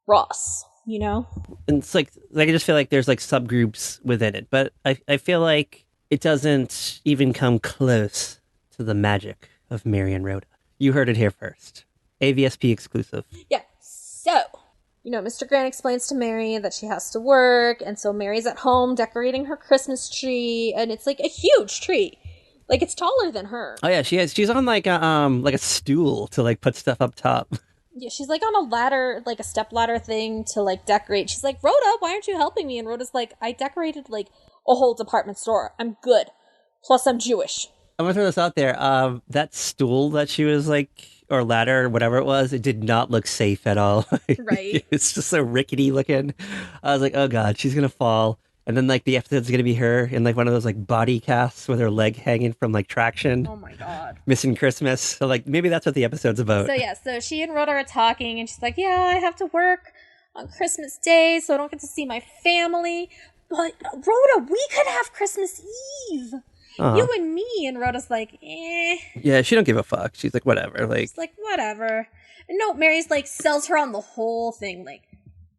Ross, you know? And it's like I just feel like there's, like, subgroups within it. But I feel like it doesn't even come close to the magic of Mary and Rhoda. You heard it here first. AVSP exclusive. Yeah, so, you know, Mr. Grant explains to Mary that she has to work, and so Mary's at home decorating her Christmas tree, and it's, like, a huge tree. Like, it's taller than her. Oh yeah, she's on, like, a stool to, like, put stuff up top. Yeah, she's, like, on a ladder, like, a step ladder thing to, like, decorate. She's like, Rhoda, why aren't you helping me? And Rhoda's like, I decorated, like, a whole department store. I'm good. Plus, I'm Jewish. I'm gonna throw this out there. That stool that she was, like, or ladder or whatever it was, it did not look safe at all. Right. It's just so rickety looking. I was like, oh god, she's gonna fall. And then, like, the episode's gonna be her in, like, one of those, like, body casts with her leg hanging from, like, traction. Oh my god. Missing Christmas. So, like, maybe that's what the episode's about. So, yeah, so she and Rhoda are talking, and she's like, yeah, I have to work on Christmas Day, so I don't get to see my family. But, Rhoda, we could have Christmas Eve. Oh, You and me. And Rhoda's like, eh. yeah, she don't give a fuck. She's like, whatever. Like, It's like, whatever. And no, Mary's like, sells her on the whole thing. Like,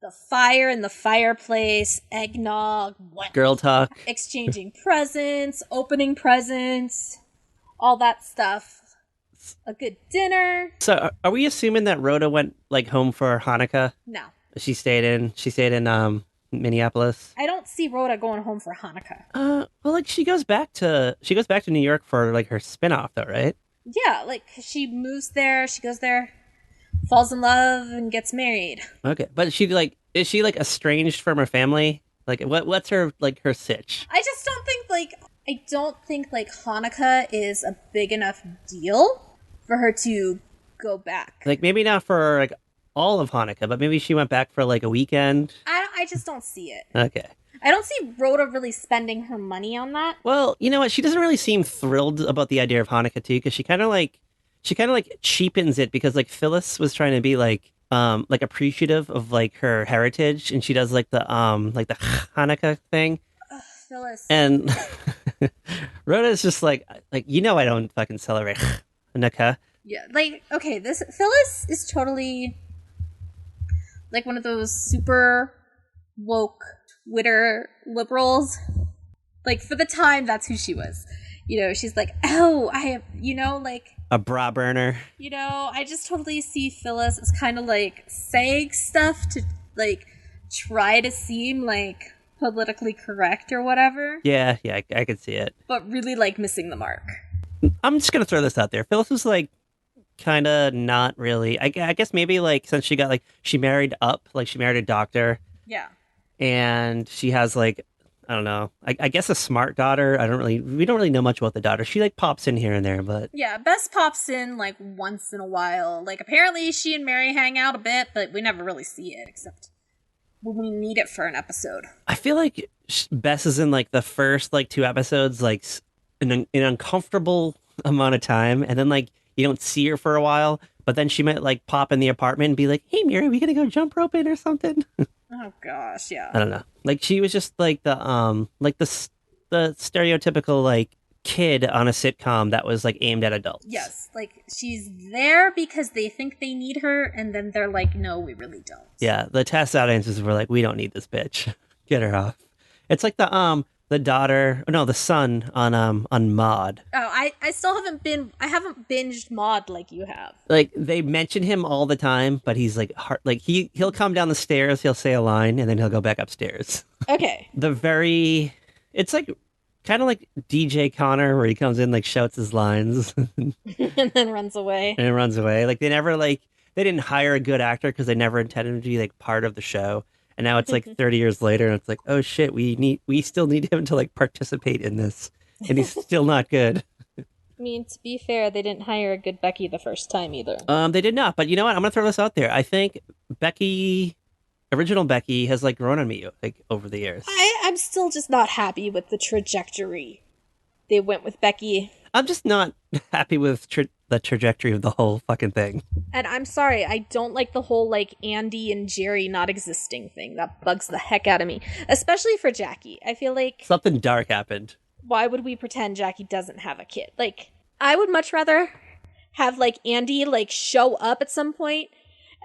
the fire in the fireplace, eggnog, what? girl talk. Exchanging presents, opening presents, all that stuff. A good dinner. So, are we assuming that Rhoda went like home for Hanukkah? No. She stayed in Minneapolis. I don't see Rhoda going home for Hanukkah. Well, like she goes back to New York for like her spinoff, though, right? Yeah, like she moves there, she goes there, falls in love, and gets married. Okay, but is she like estranged from her family? Like, what's her sitch? I don't think like Hanukkah is a big enough deal for her to go back. Like, maybe not for like all of Hanukkah, but maybe she went back for like a weekend. I just don't see it. Okay. I don't see Rhoda really spending her money on that. Well, you know what? She doesn't really seem thrilled about the idea of Hanukkah too, because she kind of like cheapens it because like Phyllis was trying to be like appreciative of like her heritage, and she does like the Hanukkah thing, Ugh, Phyllis. and Rhoda is just like I don't fucking celebrate Hanukkah. Yeah, like, okay, this Phyllis is totally like one of those super woke Twitter liberals. Like, for the time, that's who she was. You know, she's like, oh, I have, like, A bra burner. I just totally see Phyllis as kind of like saying stuff to like try to seem like politically correct or whatever, Yeah, I could see it. but really like missing the mark. I'm just gonna throw this out there. Phyllis was like kind of not really. I guess maybe like since she married up, like she married a doctor, Yeah. and she has like I don't know. I guess a smart daughter. We don't really know much about the daughter. She like pops in here and there, but Yeah, Bess pops in like once in a while. Like, apparently she and Mary hang out a bit, but we never really see it except when we need it for an episode. I feel like Bess is in like the first like 2 episodes, like an uncomfortable amount of time, and then like you don't see her for a while, but then she might like pop in the apartment and be like, "Hey, Mary, we gonna go jump roping or something?" Oh gosh, yeah. I don't know. Like she was just like the stereotypical like kid on a sitcom that was like aimed at adults. Yes, like she's there because they think they need her, and then they're like, no, we really don't. Yeah, the test audiences were like, "We don't need this bitch. Get her off." It's like the son on Maude. Oh, I still I haven't binged Maud like you have. Like they mention him all the time, but he's like he'll come down the stairs, he'll say a line, and then he'll go back upstairs. Okay. It's like kind of like DJ Connor, where he comes in, like shouts his lines And then runs away. and runs away. Like they didn't hire a good actor because they never intended him to be like part of the show. And now it's like 30 years later, and it's like, oh shit, we still need him to like participate in this, and he's still not good. I mean, to be fair, they didn't hire a good Becky the first time either. They did not, but you know what? I'm gonna throw this out there. I think original Becky, has like grown on me like over the years. I'm still just not happy with the trajectory they went with Becky. I'm just not happy with the trajectory of the whole fucking thing. And I'm sorry, I don't like the whole like Andy and Jerry not existing thing. That bugs the heck out of me, especially for Jackie. I feel like Something dark happened. why would we pretend Jackie doesn't have a kid? Like, I would much rather have like Andy like show up at some point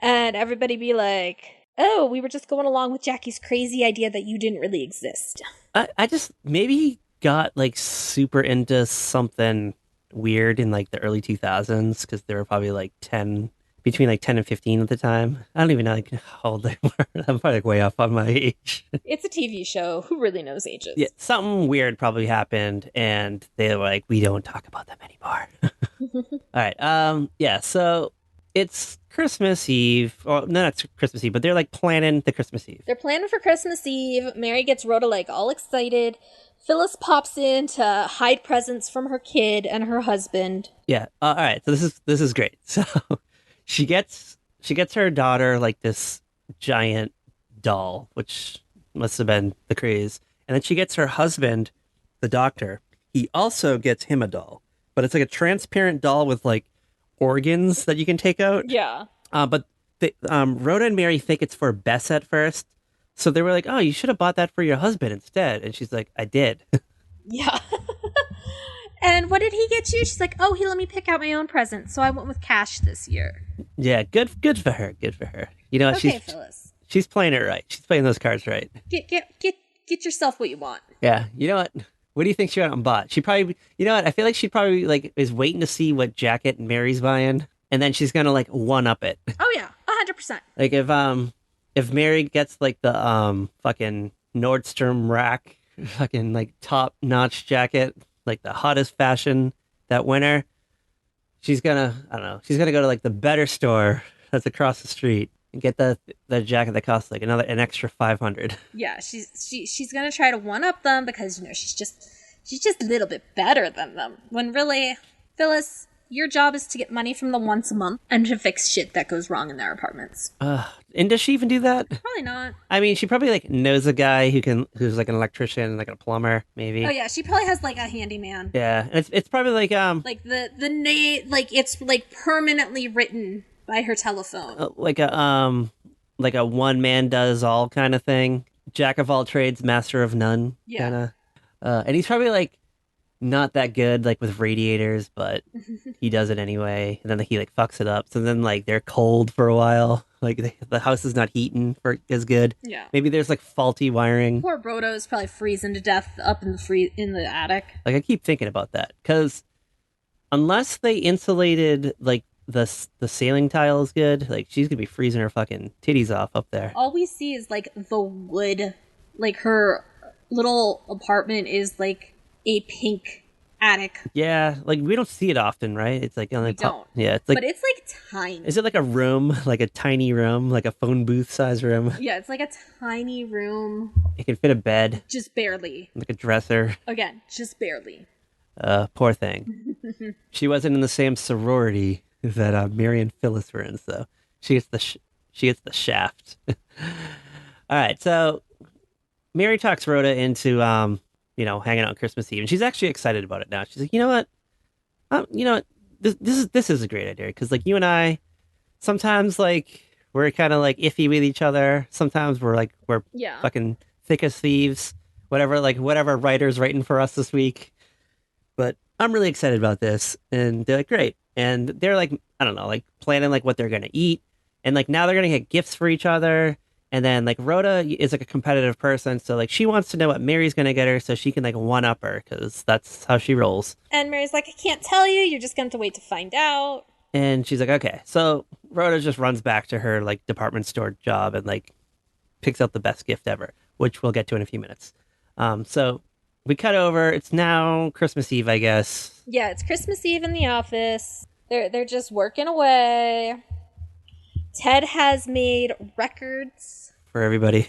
and everybody be like, oh, we were just going along with Jackie's crazy idea that you didn't really exist. I just maybe got like super into something weird in like the early 2000s, because they were probably like between like 10 and 15 at the time. I don't even know like how old they were. I'm probably like way off on my age. It's a TV show. Who really knows ages? Yeah, something weird probably happened, and they were like, we don't talk about them anymore. All right. Yeah. So it's Christmas Eve. Well, no, not Christmas Eve, but they're like planning the Christmas Eve. They're planning for Christmas Eve. Mary gets Rhoda like all excited. Phyllis pops in to hide presents from her kid and her husband. Yeah. All right. So this is great. So she gets her daughter like this giant doll, which must have been the craze, and then she gets her husband, the doctor. He also gets him a doll, but it's like a transparent doll with like organs that you can take out. Yeah. But Rhoda and Mary think it's for Bess at first. So they were like, oh, you should have bought that for your husband instead. And she's like, I did. Yeah. And what did he get you? She's like, oh, he let me pick out my own present, so I went with cash this year. Yeah, good for her. Good for her. You know, Okay, Phyllis. she's playing it right. She's playing those cards right. Get yourself what you want. Yeah. You know what? What do you think she went out and bought? She probably, you know what? I feel like she probably like is waiting to see what jacket Mary's buying, and then she's gonna like one up it. Oh yeah, 100%. Like if Mary gets like the fucking Nordstrom rack fucking like top notch jacket, like the hottest fashion that winter, she's gonna I don't know, she's gonna go to like the better store that's across the street and get the jacket that costs like an extra 500. Yeah, she's gonna try to one up them because she's just a little bit better than them. When really, Phyllis, your job is to get money from them once a month and to fix shit that goes wrong in their apartments. And does she even do that? Probably not. I mean, she probably like knows a guy who's like an electrician, like a plumber, maybe. Oh yeah, she probably has like a handyman. Yeah, and it's probably like like the name, like it's like permanently written by her telephone. Like a one man does all kind of thing, jack of all trades, master of none. Yeah. Kinda. And he's probably like not that good like with radiators, but he does it anyway. And then he like fucks it up. So then like they're cold for a while. Like the house is not heating for as good. Yeah. Maybe there's like faulty wiring. Poor Brodo is probably freezing to death up in the attic. Like I keep thinking about that because unless they insulated like the ceiling tile is good, like she's gonna be freezing her fucking titties off up there. All we see is like the wood, like her little apartment is like a pink attic. Yeah, like we don't see it often, right? It's like on the top. Don't. Yeah, it's like. But it's like tiny. Is it like a room, like a tiny room, like a phone booth size room? Yeah, it's like a tiny room. It can fit a bed, Just barely. like a dresser. Again, just barely. Poor thing. She wasn't in the same sorority that Mary and Phyllis were in, so she gets the shaft. All right, so Mary talks Rhoda into hanging out on Christmas Eve, and she's actually excited about it now. She's like, you know what, this is a great idea because like you and I, sometimes like we're kind of like iffy with each other. Sometimes we're fucking thick as thieves. Whatever writer's writing for us this week. But I'm really excited about this, and they're like great, and they're like I don't know, like planning like what they're gonna eat, and like now they're gonna get gifts for each other. And then like Rhoda is like a competitive person, so like she wants to know what Mary's gonna get her, so she can like one up her because that's how she rolls. And Mary's like, I can't tell you. You're just going to have to wait to find out. And she's like, okay. So Rhoda just runs back to her like department store job and like picks out the best gift ever, which we'll get to in a few minutes. So we cut over. It's now Christmas Eve, I guess. Yeah, it's Christmas Eve in the office. They're just working away. Ted has made records for everybody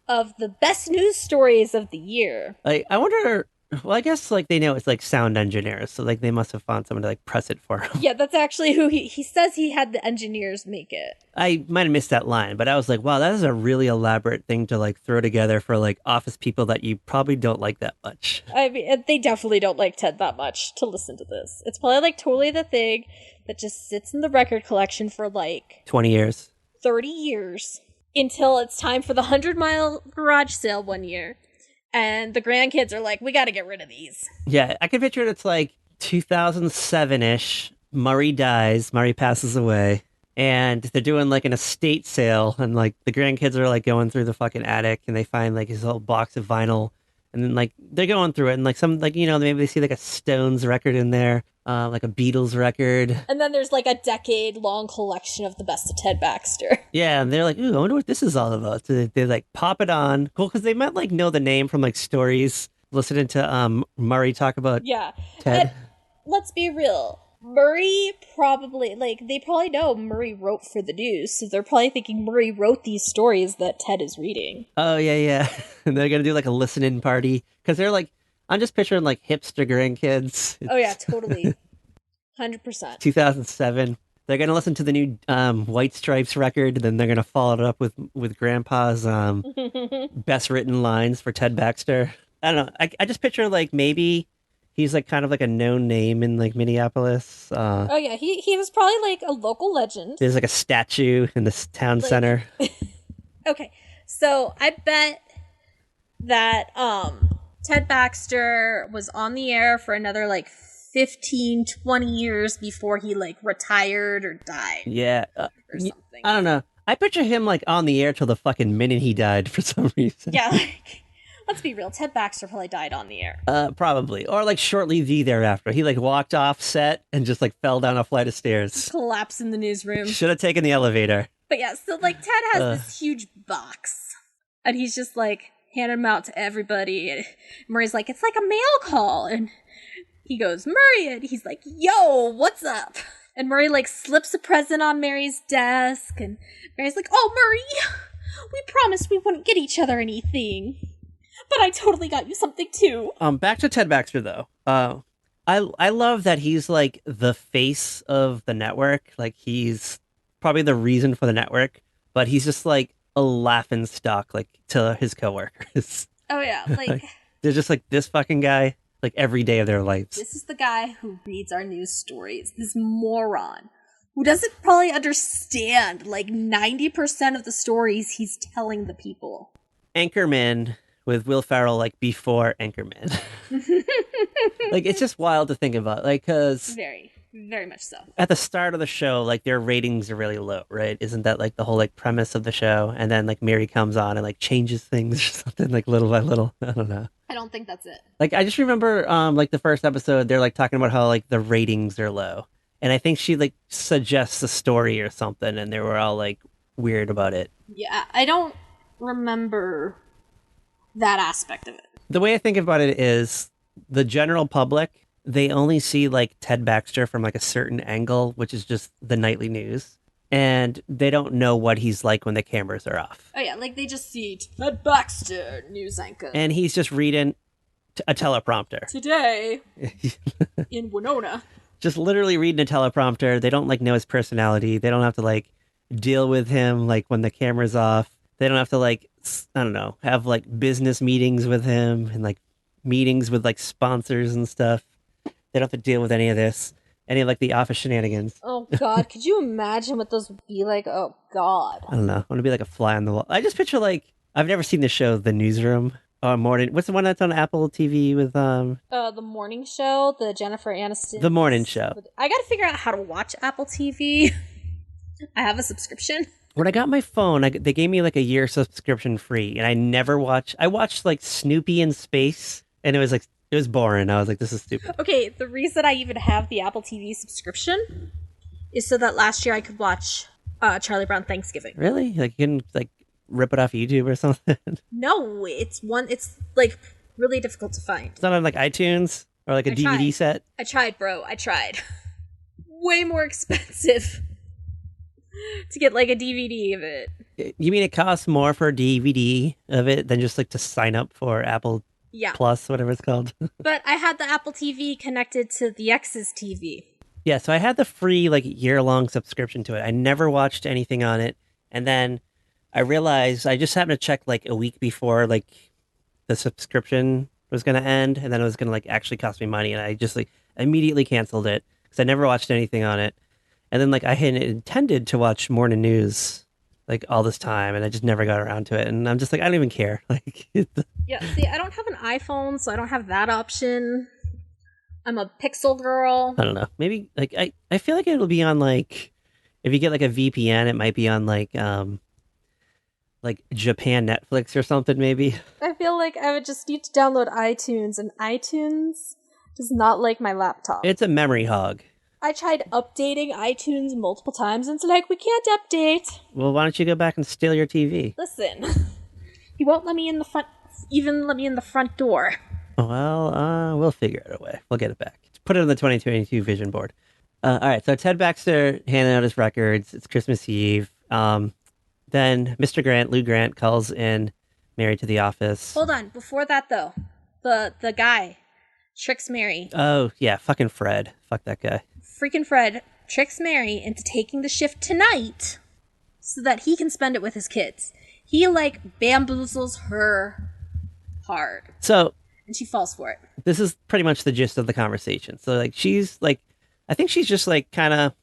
of the best news stories of the year. Like, I wonder. Well, I guess like they know it's like sound engineers, so like they must have found someone to like press it for him. Yeah, that's actually who he says he had the engineers make it. I might have missed that line, but I was like, wow, that is a really elaborate thing to like throw together for like office people that you probably don't like that much. I mean, they definitely don't like Ted that much to listen to this. It's probably like totally the thing that just sits in the record collection for like 20 years, 30 years until it's time for the 100-mile garage sale one year. And the grandkids are like, we got to get rid of these. Yeah, I can picture it. It's like 2007-ish. Murray dies. Murray passes away. And they're doing like an estate sale. And like the grandkids are like going through the fucking attic. And they find like his whole box of vinyl. And then like they're going through it. And like some, like, you know, maybe they see like a Stones record in there. Like a Beatles record. And then there's like a decade-long collection of the best of Ted Baxter. Yeah, and they're like, ooh, I wonder what this is all about. So they like pop it on. Cool, because they might like know the name from like stories, listening to Murray talk about Ted. And let's be real. Murray probably, like, they probably know Murray wrote for the news, so they're probably thinking Murray wrote these stories that Ted is reading. Oh, yeah. And they're going to do like a listen-in party. Because they're like, I'm just picturing like hipster grandkids. Oh yeah, totally. 100%. 2007. They're going to listen to the new White Stripes record, and then they're going to follow it up with Grandpa's best written lines for Ted Baxter. I don't know. I just picture like maybe he's like kind of like a known name in like Minneapolis. Oh yeah, he was probably like a local legend. There's like a statue in this town center. Okay, so I bet that Ted Baxter was on the air for another like 15, 20 years before he like retired or died Yeah. or something. I don't know. I picture him like on the air till the fucking minute he died for some reason. Yeah, like, let's be real. Ted Baxter probably died on the air. Probably. Or like shortly thereafter. He like walked off set and just like fell down a flight of stairs. Collapse in the newsroom. Should have taken the elevator. But yeah, so like Ted has this huge box. And he's just like handing them out to everybody. And Murray's like, it's like a mail call. And he goes, Murray, and he's like, yo, what's up? And Murray like slips a present on Mary's desk. And Mary's like, oh, Murray, we promised we wouldn't get each other anything. But I totally got you something too. Back to Ted Baxter though. I love that he's like the face of the network. Like he's probably the reason for the network, but he's just like a laughing stock like to his coworkers. Oh yeah, like they're just like this fucking guy like every day of their lives. this is the guy who reads our news stories. This moron who doesn't probably understand like 90% of the stories he's telling the people. Anchorman with Will Ferrell like before Anchorman. Like it's just wild to think about, like because Very, very much so. at the start of the show, like their ratings are really low, right? Isn't that like the whole like premise of the show? And then like Mary comes on and like changes things or something like little by little. I don't know. I don't think that's it. Like I just remember like the first episode, they're like talking about how like the ratings are low. And I think she like suggests a story or something and they were all like weird about it. Yeah, I don't remember that aspect of it. The way I think about it is the general public, they only see like Ted Baxter from like a certain angle, which is just the nightly news. And they don't know what he's like when the cameras are off. Oh yeah, like they just see Ted Baxter, news anchor. And he's just reading a teleprompter. Today in Winona. Just literally reading a teleprompter. They don't like know his personality. They don't have to like deal with him like when the camera's off. They don't have to like, I don't know, have like business meetings with him and like meetings with like sponsors and stuff. They don't have to deal with any of this, any of like the office shenanigans. Oh god, could you imagine what those would be like? Oh god. I don't know. I want to be like a fly on the wall. I just picture like, I've never seen the show, The Newsroom. Morning. What's the one that's on Apple TV with The morning show, the Jennifer Aniston. The morning show. I gotta figure out how to watch Apple TV. I have a subscription. When I got my phone, they gave me like a year subscription free, and I never watched. I watched like Snoopy in Space, and it was boring. I was like, this is stupid. Okay, the reason I even have the Apple TV subscription is so that last year I could watch Charlie Brown Thanksgiving. Really? Like you can like rip it off YouTube or something? No, it's like really difficult to find. It's not on like iTunes or like a DVD set. I tried, bro. I tried. Way more expensive to get like a DVD of it. You mean it costs more for a DVD of it than just like to sign up for Apple Yeah. Plus, whatever it's called? But I had the Apple TV connected to the X's TV. Yeah, so I had the free like year-long subscription to it. I never watched anything on it. And then I realized I just happened to check like a week before like the subscription was going to end, and then it was going to like actually cost me money, and I just like immediately canceled it because I never watched anything on it. And then like I had intended to watch morning news like all this time, and I just never got around to it. And I'm just like, I don't even care. Like, Yeah, see, I don't have an iPhone, so I don't have that option. I'm a Pixel girl. I don't know. Maybe like I feel like it'll be on like, if you get like a VPN, it might be on like Japan Netflix or something maybe. I feel like I would just need to download iTunes, and iTunes does not like my laptop. It's a memory hog. I tried updating iTunes multiple times, and it's like, we can't update. Well, why don't you go back and steal your TV? Listen, he won't let me in the front, even let me in the front door. Well, we'll figure out a way. We'll get it back. Put it on the 2022 vision board. All right, so Ted Baxter handing out his records. It's Christmas Eve. Then Mr. Grant, Lou Grant, calls in Mary to the office. Hold on, before that though, the guy tricks Mary. Oh, yeah, fucking Fred. Fuck that guy. Freaking Fred tricks Mary into taking the shift tonight so that he can spend it with his kids. He like bamboozles her hard. So And she falls for it. this is pretty much the gist of the conversation. So like she's like, I think she's just like kind of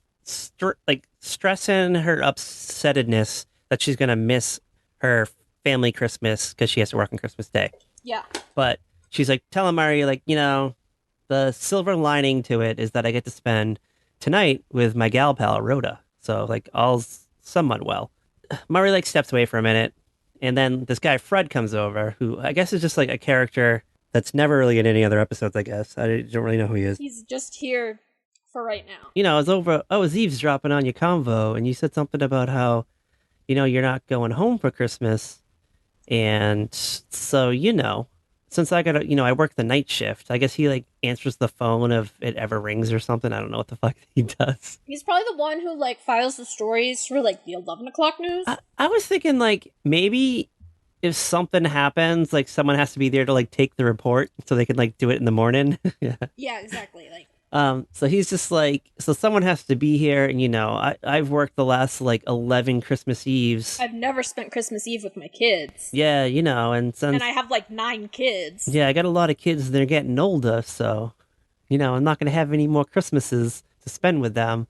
stressing her upsettedness that she's gonna miss her family Christmas because she has to work on Christmas Day. Yeah. But she's like telling Mary like, you know, the silver lining to it is that I get to spend tonight with my gal pal Rhoda. So like all's somewhat well. Murray like steps away for a minute, and then this guy Fred comes over, who I guess is just like a character that's never really in any other episodes. I guess I don't really know who he is. He's just here for right now. You know, I was over. I was eavesdropping on your convo, and you said something about how, you're not going home for Christmas, and so since I got I work the night shift. I guess he like answers the phone if it ever rings or something. I don't know what the fuck he does. He's probably the one who like files the stories for like the 11 o'clock news. I was thinking like maybe if something happens, like someone has to be there to like take the report so they can like do it in the morning. Yeah. Yeah, exactly. Like, so he's just like, so someone has to be here, and I've worked the last like 11 Christmas Eves. I've never spent Christmas Eve with my kids. Yeah, and since And I have like 9 kids. yeah, I got a lot of kids. They're getting older, so I'm not gonna have any more Christmases to spend with them.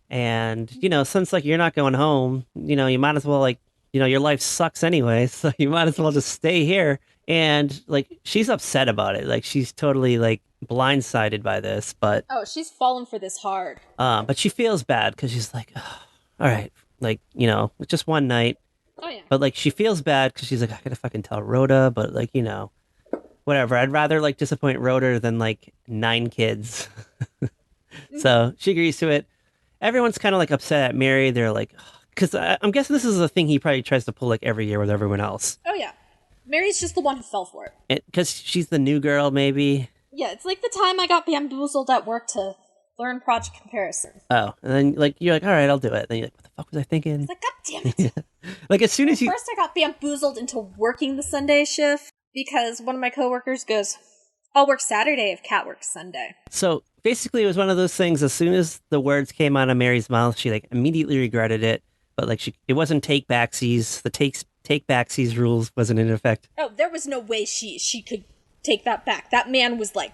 And since like you're not going home, you might as well like your life sucks anyway, so you might as well just stay here. And like she's upset about it, like she's totally like blindsided by this, but Oh, she's fallen for this hard. but she feels bad because she's like, "Ugh, all right, like just one night." Oh, yeah. But like she feels bad because she's like, I gotta fucking tell Rhoda, but like whatever. I'd rather like disappoint Rhoda than like 9 kids. So she agrees to it. Everyone's kind of like upset at Mary. They're like, because I'm guessing this is a thing he probably tries to pull like every year with everyone else. Oh, yeah. Mary's just the one who fell for it. Because she's the new girl, maybe. Yeah, it's like the time I got bamboozled at work to learn project comparison. Oh, and then like you're like, all right, I'll do it. Then you're like, what the fuck was I thinking? It's like, God damn it. Like as soon as you First, I got bamboozled into working the Sunday shift because one of my coworkers goes, I'll work Saturday if Kat works Sunday. So basically, it was one of those things. As soon as the words came out of Mary's mouth, she like immediately regretted it. But like it wasn't take backsies. The take backsies rules wasn't in effect. Oh, there was no way she could take that back. That man was like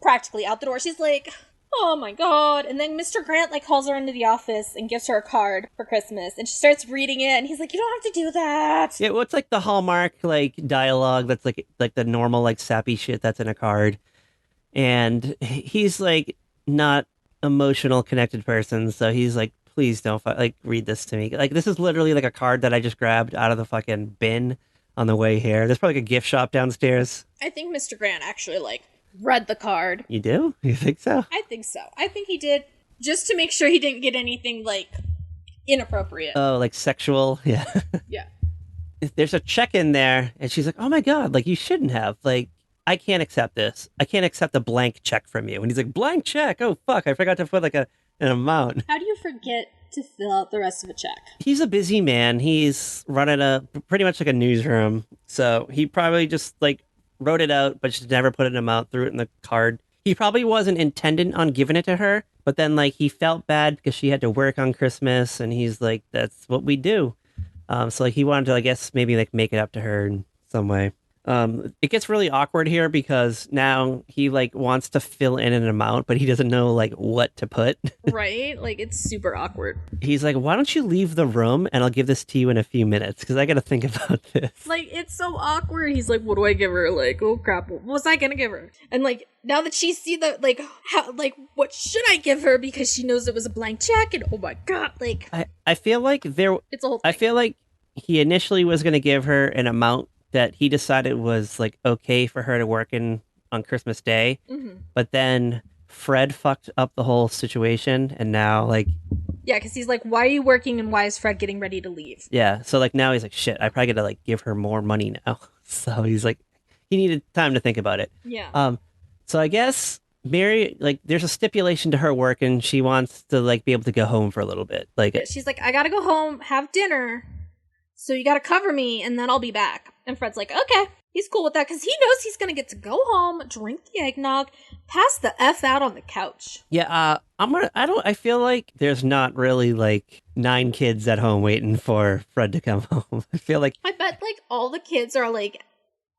practically out the door. She's like, oh my god. And then Mr. Grant like calls her into the office and gives her a card for Christmas, and she starts reading it, and he's like, you don't have to do that. Yeah, well, it's like the Hallmark like dialogue that's like the normal like sappy shit that's in a card, and he's like not emotional connected person, so he's like, please don't like read this to me. Like this is literally like a card that I just grabbed out of the fucking bin on the way here. There's probably like a gift shop downstairs. I think Mr. Grant actually like read the card. You do? You think so? I think so. I think he did, just to make sure he didn't get anything like inappropriate. Oh, like sexual? Yeah. Yeah. There's a check in there, and she's like, oh my god, like you shouldn't have. Like, I can't accept this. I can't accept a blank check from you. And he's like, blank check? Oh fuck, I forgot to put like an amount. How do you forget to fill out the rest of a check? He's a busy man. He's running a pretty much like a newsroom, so he probably just like wrote it out, but just never put an amount, threw it in the card. He probably wasn't intending on giving it to her, but then like he felt bad because she had to work on Christmas, and he's like, that's what we do. So like he wanted to, I guess, maybe like make it up to her in some way. It gets really awkward here because now he like wants to fill in an amount, but he doesn't know like what to put. Right? Like, it's super awkward. He's like, why don't you leave the room and I'll give this to you in a few minutes because I got to think about this. Like, it's so awkward. He's like, what do I give her? Like, oh crap, what was I gonna give her? And like, now that she see the like, how, like, what should I give her, because she knows it was a blank check, and oh my god, like, I feel like it's a whole thing. I feel like he initially was going to give her an amount that he decided was like okay for her to work in on Christmas Day, but then Fred fucked up the whole situation, and now like Yeah, because he's like, why are you working, and why is Fred getting ready to leave? yeah, so like now he's like, shit, I probably got to like give her more money now. So he's like, he needed time to think about it. Yeah. So I guess Mary, like, there's a stipulation to her work, and she wants to like be able to go home for a little bit. Like, Yeah, she's like, I gotta go home, have dinner, so you gotta cover me, and then I'll be back. And Fred's like, okay. He's cool with that, because he knows he's gonna get to go home, drink the eggnog, pass the F out on the couch. yeah, I feel like there's not really like 9 kids at home waiting for Fred to come home. I feel like I bet, like, all the kids are, like,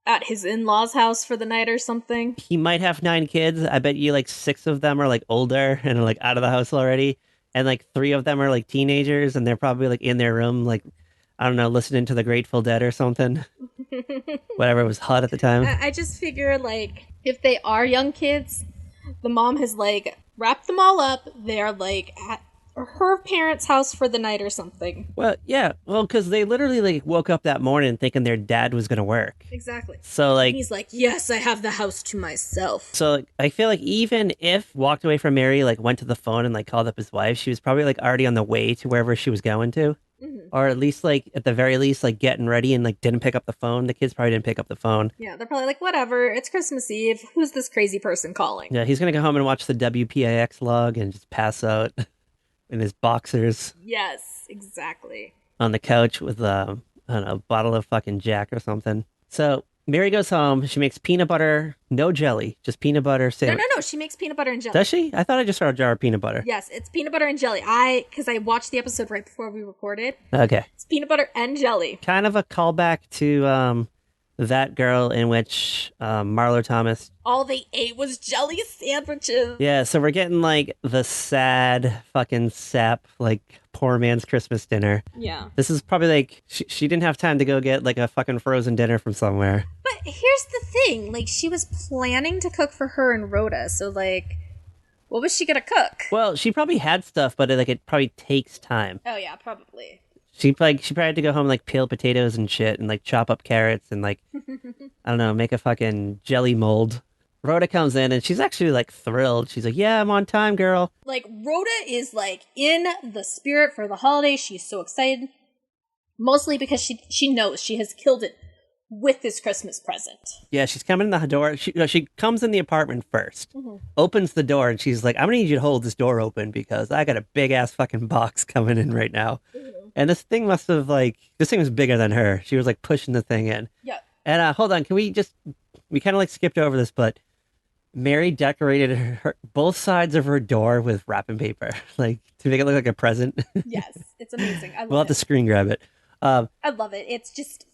at his in-laws' house for the night or something. he might have 9 kids. I bet you like 6 of them are like older and are like out of the house already. And like 3 of them are like teenagers, and they're probably like in their room, like, I don't know, listening to the Grateful Dead or something. Whatever was hot at the time. I just figure, like, if they are young kids, The mom has, like, wrapped them all up. They're, like, at her parents' house for the night or something. Well, yeah. Well, because they literally like woke up that morning thinking their dad was gonna work. Exactly. So And like, he's like, yes, I have the house to myself. so like, I feel like even if walked away from Mary, like went to the phone and like called up his wife, she was probably like already on the way to wherever she was going to, or at least like at the very least like getting ready and like didn't pick up the phone. The kids probably didn't pick up the phone. Yeah, they're probably like, whatever, it's Christmas Eve. Who's this crazy person calling? Yeah, he's gonna go home and watch the WPIX log and just pass out in his boxers Yes, exactly. on the couch with I don't know, a bottle of fucking Jack or something. So Mary goes home. She makes peanut butter, no jelly, just peanut butter No, sandwich. no, no. She makes peanut butter and jelly. Does she? I thought I just saw a jar of peanut butter. Yes, it's peanut butter and jelly. Because I watched the episode right before we recorded. Okay. It's peanut butter and jelly. Kind of a callback to that girl in which Marlo Thomas. All they ate was jelly sandwiches. Yeah, so we're getting like the sad fucking sap, like poor man's Christmas dinner. Yeah. This is probably like she didn't have time to go get like a fucking frozen dinner from somewhere. But here's the thing. Like, she was planning to cook for her and Rhoda. So, like, what was she going to cook? Well, she probably had stuff, but it probably takes time. Oh, yeah, probably. She probably had to go home and like peel potatoes and shit and like chop up carrots and like I don't know, make a fucking jelly mold. Rhoda comes in and she's actually like thrilled. She's like, "Yeah, I'm on time, girl." Like, Rhoda is, like, in the spirit for the holiday. She's so excited. Mostly because she knows she has killed it with this Christmas present. Yeah, she's coming in the door. She comes in the apartment 1st, opens the door, and she's like, "I'm gonna need you to hold this door open because I got a big ass fucking box coming in right now." And this thing was bigger than her. She was like pushing the thing in. Yeah. And hold on, we kind of like skipped over this, but Mary decorated both sides of her door with wrapping paper, like to make it look like a present. Yes, it's amazing. I love We'll have to screen grab it. I love it. It's just,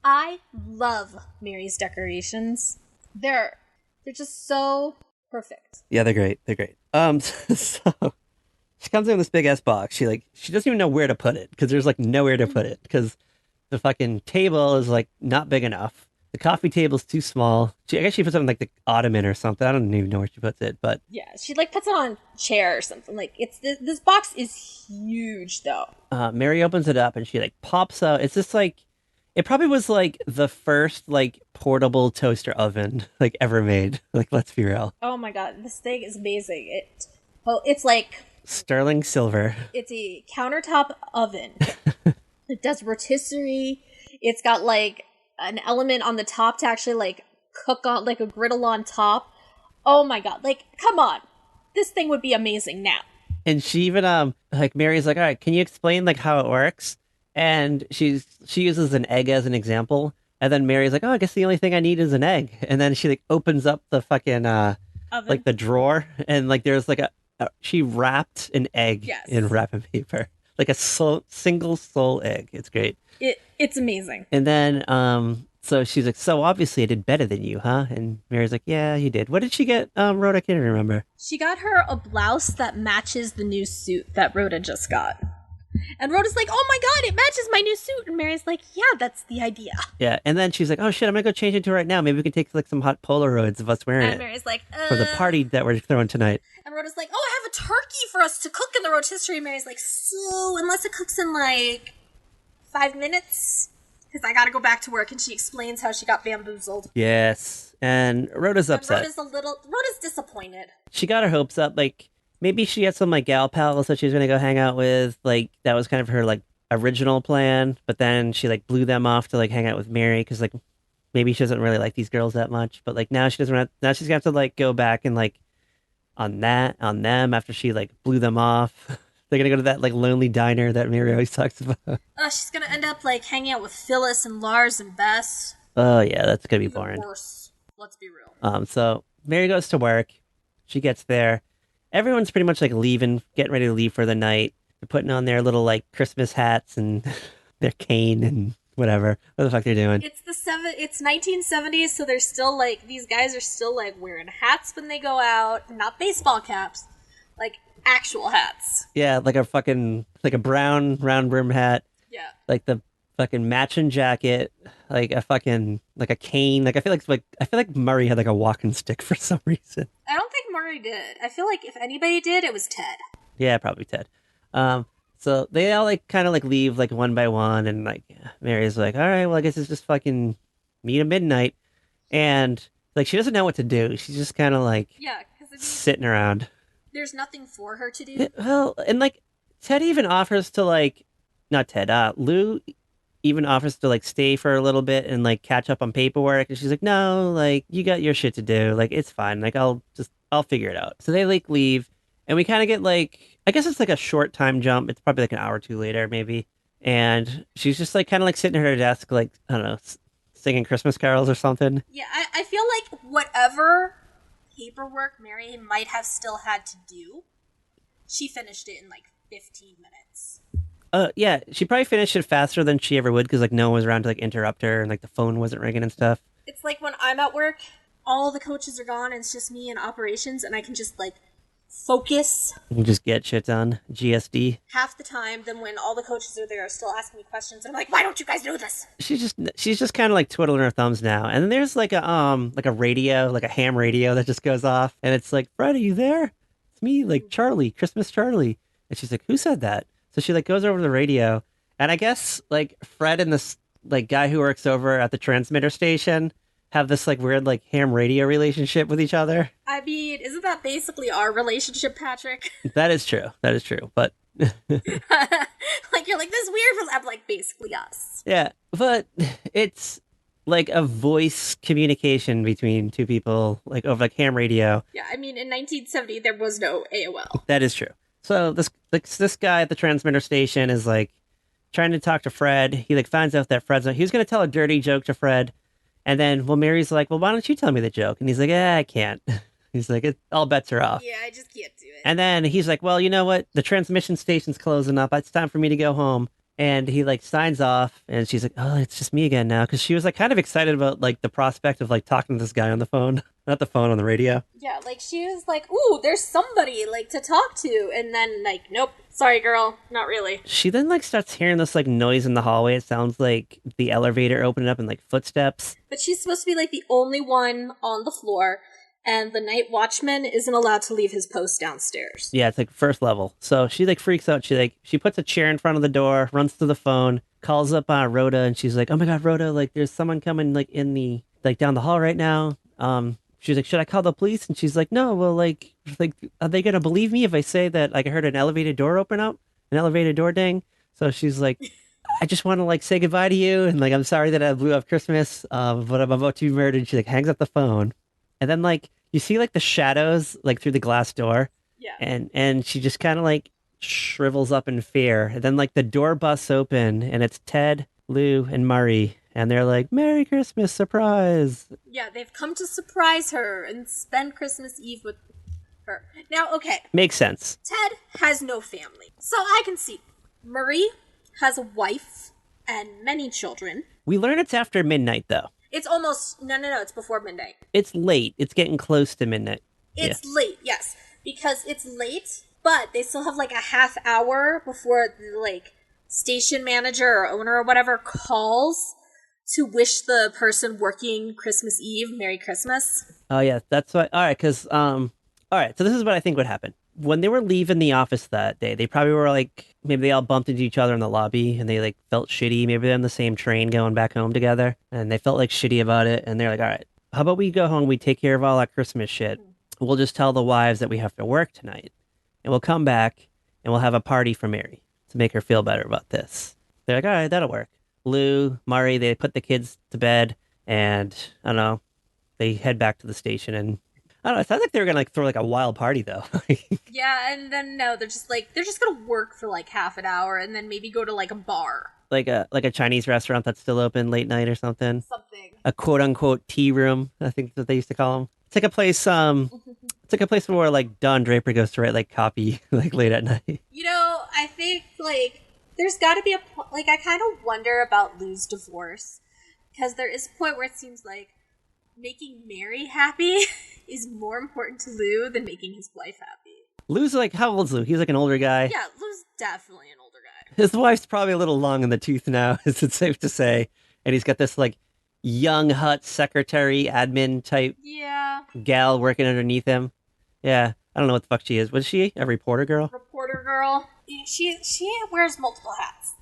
I love Mary's decorations. They're just so perfect. Yeah, they're great. They're great. So she comes in with this big ass box. She doesn't even know where to put it because there's like nowhere to put it because the fucking table is like not big enough. The coffee table's too small. I guess she puts it on like the ottoman or something. I don't even know where she puts it, but Yeah, she like puts it on a chair or something. Like, it's this box is huge though. Mary opens it up and she like pops out. It's just like it probably was like the first like portable toaster oven like ever made. Like, let's be real. Oh my god, this thing is amazing. It's like, Sterling silver. it's a countertop oven. It does rotisserie. It's got like an element on the top to actually like cook on, like a griddle on top. Oh my god, like, come on. This thing would be amazing now. And she even like Mary's like, "All right, can you explain like how it works?" And she uses an egg as an example. And then Mary's like, "Oh, I guess the only thing I need is an egg." And then she like opens up the fucking Oven. like the drawer and like there's like she wrapped an egg Yes. in wrapping paper. Like a single soul egg. It's great. It's amazing. And then so she's like, "So obviously I did better than you, huh?" And Mary's like, "Yeah, you did." What did she get, Rhoda? I can't remember. She got her a blouse that matches the new suit that Rhoda just got. And Rhoda's like, "Oh my god, it matches my new suit." And Mary's like, "Yeah, that's the idea." Yeah, and then she's like, "Oh shit, I'm gonna go change into it right now. Maybe we can take like some hot Polaroids of us wearing And it Mary's like, for the party that we're throwing tonight." And Rhoda's like, "Oh, I have a turkey for us to cook in the rotisserie." And Mary's like, "So, unless it cooks in like 5 minutes, because I gotta go back to work." And she explains how she got bamboozled. Yes, and Rhoda's And upset. Rhoda's disappointed. She got her hopes up. Like maybe she had some like gal pals that she was gonna go hang out with. Like that was kind of her like original plan, but then she like blew them off to like hang out with Mary because like maybe she doesn't really like these girls that much. But like now she doesn't. Now she's gonna have to like go back and like on them after she like blew them off. They're gonna go to that like lonely diner that Mary always talks about. She's gonna end up like hanging out with Phyllis and Lars and Bess. Oh yeah, that's gonna be Even boring. worse. Let's be real. So Mary goes to work. She gets there. Everyone's pretty much like leaving, getting ready to leave for the night. They're putting on their little like Christmas hats and their cane and whatever. What the fuck they're doing? It's 1970s, so they're still like, these guys are still like wearing hats when they go out, not baseball caps, like actual hats. Yeah, like a brown round brim hat, Yeah. like the fucking matching jacket, like a fucking like a cane. Like I feel like Murray had like a walking stick for some reason. I don't think Murray did. I feel like if anybody did, it was Ted. Yeah, probably Ted. So they all like kind of like leave like one by one, and like Mary's like, all right, well, I guess it's just fucking meet at midnight, and like she doesn't know what to do. She's just kind of like Yeah, because I mean, sitting around. there's nothing for her to do. Yeah, well, and like Ted even offers to like, not Ted, Lou even offers to like stay for a little bit and like catch up on paperwork, and she's like, no, like you got your shit to do, like it's fine, like I'll figure it out. So they like leave, and we kind of get like, I guess it's like a short time jump. It's probably like an hour or two later, maybe. And she's just like kind of like sitting at her desk, like I don't know, singing Christmas carols or something. Yeah, I feel like whatever paperwork Mary might have still had to do, she finished it in like 15 minutes. Yeah, she probably finished it faster than she ever would because like no one was around to like interrupt her, and like the phone wasn't ringing and stuff. It's like when I'm at work, all the coaches are gone, and it's just me and operations, and I can just like focus You can just get shit done. GSD. half the time. Then when all the coaches are there, still asking me questions, and I'm like, why don't you guys do this? She's just kind of like twiddling her thumbs now. And then there's like a radio, like a ham radio that just goes off, and it's like, Fred, are you there? It's me, like Charlie, Christmas Charlie. And she's like, who said that? So she like goes over to the radio, and I guess like Fred and this like guy who works over at the transmitter station have this like weird like ham radio relationship with each other. I mean, isn't that basically our relationship, Patrick? That is true. That is true. But Like, you're like, this weird, I'm like, basically us. yeah, but it's like a voice communication between two people, like over like ham radio. Yeah, I mean, in 1970, there was no AOL. That is true. So this guy at the transmitter station is like trying to talk to Fred. He like finds out that he was going to tell a dirty joke to Fred, and then Mary's like, well, why don't you tell me the joke? And he's like, I can't. He's like, all bets are off. Yeah, I just can't do it. And then he's like, well, you know what? The transmission station's closing up. It's time for me to go home. And he like signs off, and she's like, oh, it's just me again now. Because she was like kind of excited about like the prospect of like talking to this guy on the phone, not the phone, on the radio. Yeah, like, she was like, ooh, there's somebody, like, to talk to. And then, like, nope, sorry, girl, not really. She then like starts hearing this like noise in the hallway. It sounds like the elevator opening up and like footsteps. But she's supposed to be, like, the only one on the floor, and the night watchman isn't allowed to leave his post downstairs. Yeah, it's like first level. So she like freaks out. She puts a chair in front of the door, runs to the phone, calls up Rhoda, and she's like, oh my god, Rhoda, like there's someone coming like in the like down the hall right now. She's like, should I call the police? And she's like, no, well, like, are they gonna believe me if I say that like I heard an elevator door open up, an elevator door ding? So she's like, I just want to like say goodbye to you, and like I'm sorry that I blew up Christmas, but I'm about to be murdered. She like hangs up the phone, and then like you see like the shadows like through the glass door, Yeah. and she just kind of like shrivels up in fear. And then like the door busts open, and it's Ted, Lou, and Murray. And they're like, Merry Christmas, surprise. Yeah, they've come to surprise her and spend Christmas Eve with her. Now, okay, Makes sense. Ted has no family. So I can see Marie has a wife and many children. We learn it's after midnight, though. It's almost, no, it's before midnight. It's late. It's getting close to midnight. It's late, yes, because it's late, but they still have like a half hour before the like station manager or owner or whatever calls to wish the person working Christmas Eve Merry Christmas. Oh, yeah, that's why. All right, because, all right, so this is what I think would happen. When they were leaving the office that day, they probably were like, maybe they all bumped into each other in the lobby and they like felt shitty. Maybe they're on the same train going back home together and they felt like shitty about it. And they're like, all right, how about we go home? We take care of all that Christmas shit. We'll just tell the wives that we have to work tonight, and we'll come back and we'll have a party for Mary to make her feel better about this. They're like, all right, that'll work. Lou, Murray, they put the kids to bed, and I don't know, they head back to the station, and I don't know, it sounds like they were gonna like throw like a wild party though. Yeah, and then no, they're just gonna work for like half an hour and then maybe go to like a bar. like a Chinese restaurant that's still open late night or something. Something. A quote unquote tea room, I think that they used to call them. It's like a place it's like a place where like Don Draper goes to write like copy like late at night. You know, I think like there's got to be like I kind of wonder about Lou's divorce because there is a point where it seems like making Mary happy is more important to Lou than making his wife happy. Lou's like, how old's Lou? He's like an older guy. Yeah, Lou's definitely an older guy. His wife's probably a little long in the tooth now, is it safe to say? And he's got this like young hut secretary admin type Yeah. gal working underneath him. Yeah, I don't know what the fuck she is. Was she a reporter girl? Reporter girl. She wears multiple hats.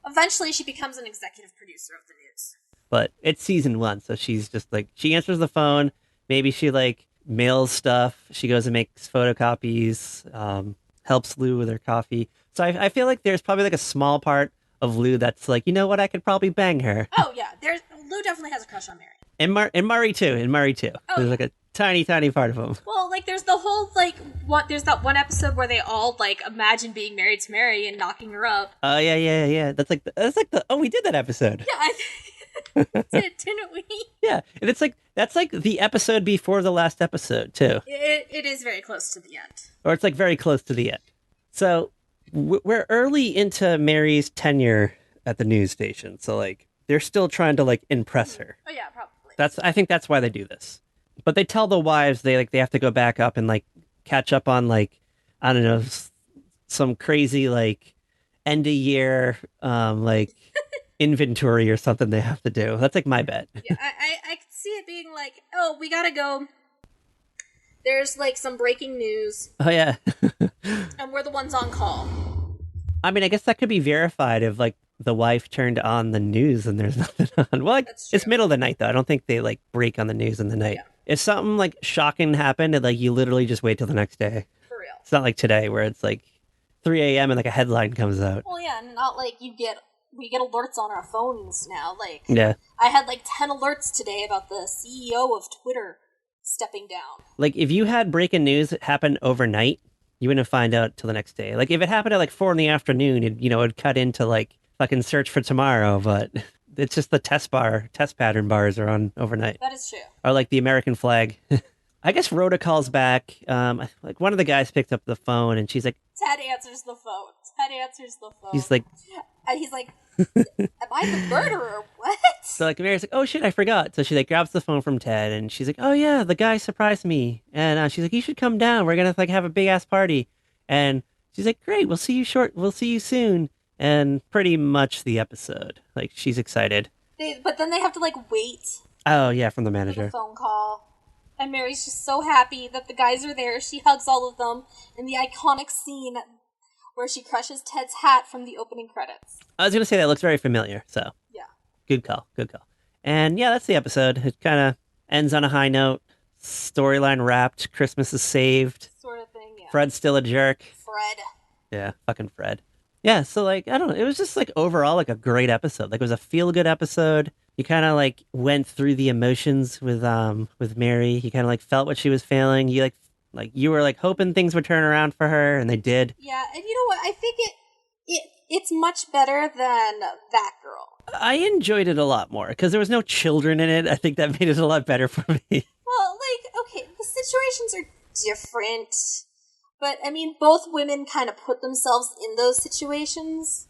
Eventually, she becomes an executive producer of the news. But it's season one, so she's just like she answers the phone. Maybe she like mails stuff. She goes and makes photocopies. Helps Lou with her coffee. So I feel like there's probably like a small part of Lou that's like, you know what, I could probably bang her. Oh yeah, there's Lou definitely has a crush on Mary. And Murray too. And Murray too. Oh There's yeah. like a tiny part of him. Well, like there's the whole like what there's that one episode where they all like imagine being married to Mary and knocking her up. Oh yeah. That's like the oh, we did that episode. Yeah, didn't we? Yeah, and it's like that's like the episode before the last episode too, It is very close to the end. or it's like very close to the end. So we're early into Mary's tenure at the news station, so like they're still trying to like impress her. Oh yeah, probably. I think that's why they do this. But they tell the wives they have to go back up and like catch up on like I don't know some crazy like end of year like inventory or something they have to do. That's like my bet. Yeah, I could see it being like, oh, we gotta go. There's like some breaking news, Oh yeah. and we're the ones on call. I mean, I guess that could be verified if like the wife turned on the news and there's nothing on. Well, like, That's it's true. middle of the night though. I don't think they like break on the news in the night. Yeah. If something like shocking happened, and like you literally just wait till the next day. For real. It's not like today where it's like 3 a.m. and like a headline comes out. Well, yeah, not like we get alerts on our phones now. Like Yeah. I had like 10 alerts today about the CEO of Twitter stepping down. Like if you had breaking news happen overnight, you wouldn't find out till the next day. Like if it happened at like 4 in the afternoon, it'd cut into like fucking search for tomorrow, but it's just the test pattern bars are on overnight. That is true. Or like the American flag. I guess Rhoda calls back. Like one of the guys picked up the phone and she's like, Ted answers the phone. Ted answers the phone. he's like, and he's like, "Am I the murderer? What?" so like Mary's like, oh shit, I forgot. So she like grabs the phone from Ted and she's like, oh yeah, the guy surprised me. And she's like, you should come down. We're gonna like have a big ass party. And she's like, great, we'll see you soon. And pretty much the episode. Like she's excited. But then they have to like wait Oh yeah, from the for the manager. phone call. And Mary's just so happy that the guys are there. She hugs all of them in the iconic scene where she crushes Ted's hat from the opening credits. I was gonna say that looks very familiar. So Yeah. good call. And yeah, that's the episode. It kind of ends on a high note. Storyline wrapped. Christmas is saved. Sort of thing, yeah. Fred's still a jerk. Fred. Yeah, fucking Fred. Yeah, so like I don't know, it was just like overall like a great episode. Like it was a feel good episode. You kind of like went through the emotions with Mary. You kind of like felt what she was feeling. You like you were like hoping things would turn around for her, and they did. Yeah, and you know what? I think it's much better than That Girl. I enjoyed it a lot more because there was no children in it. I think that made it a lot better for me. Well, like, okay, the situations are different, but I mean, both women kind of put themselves in those situations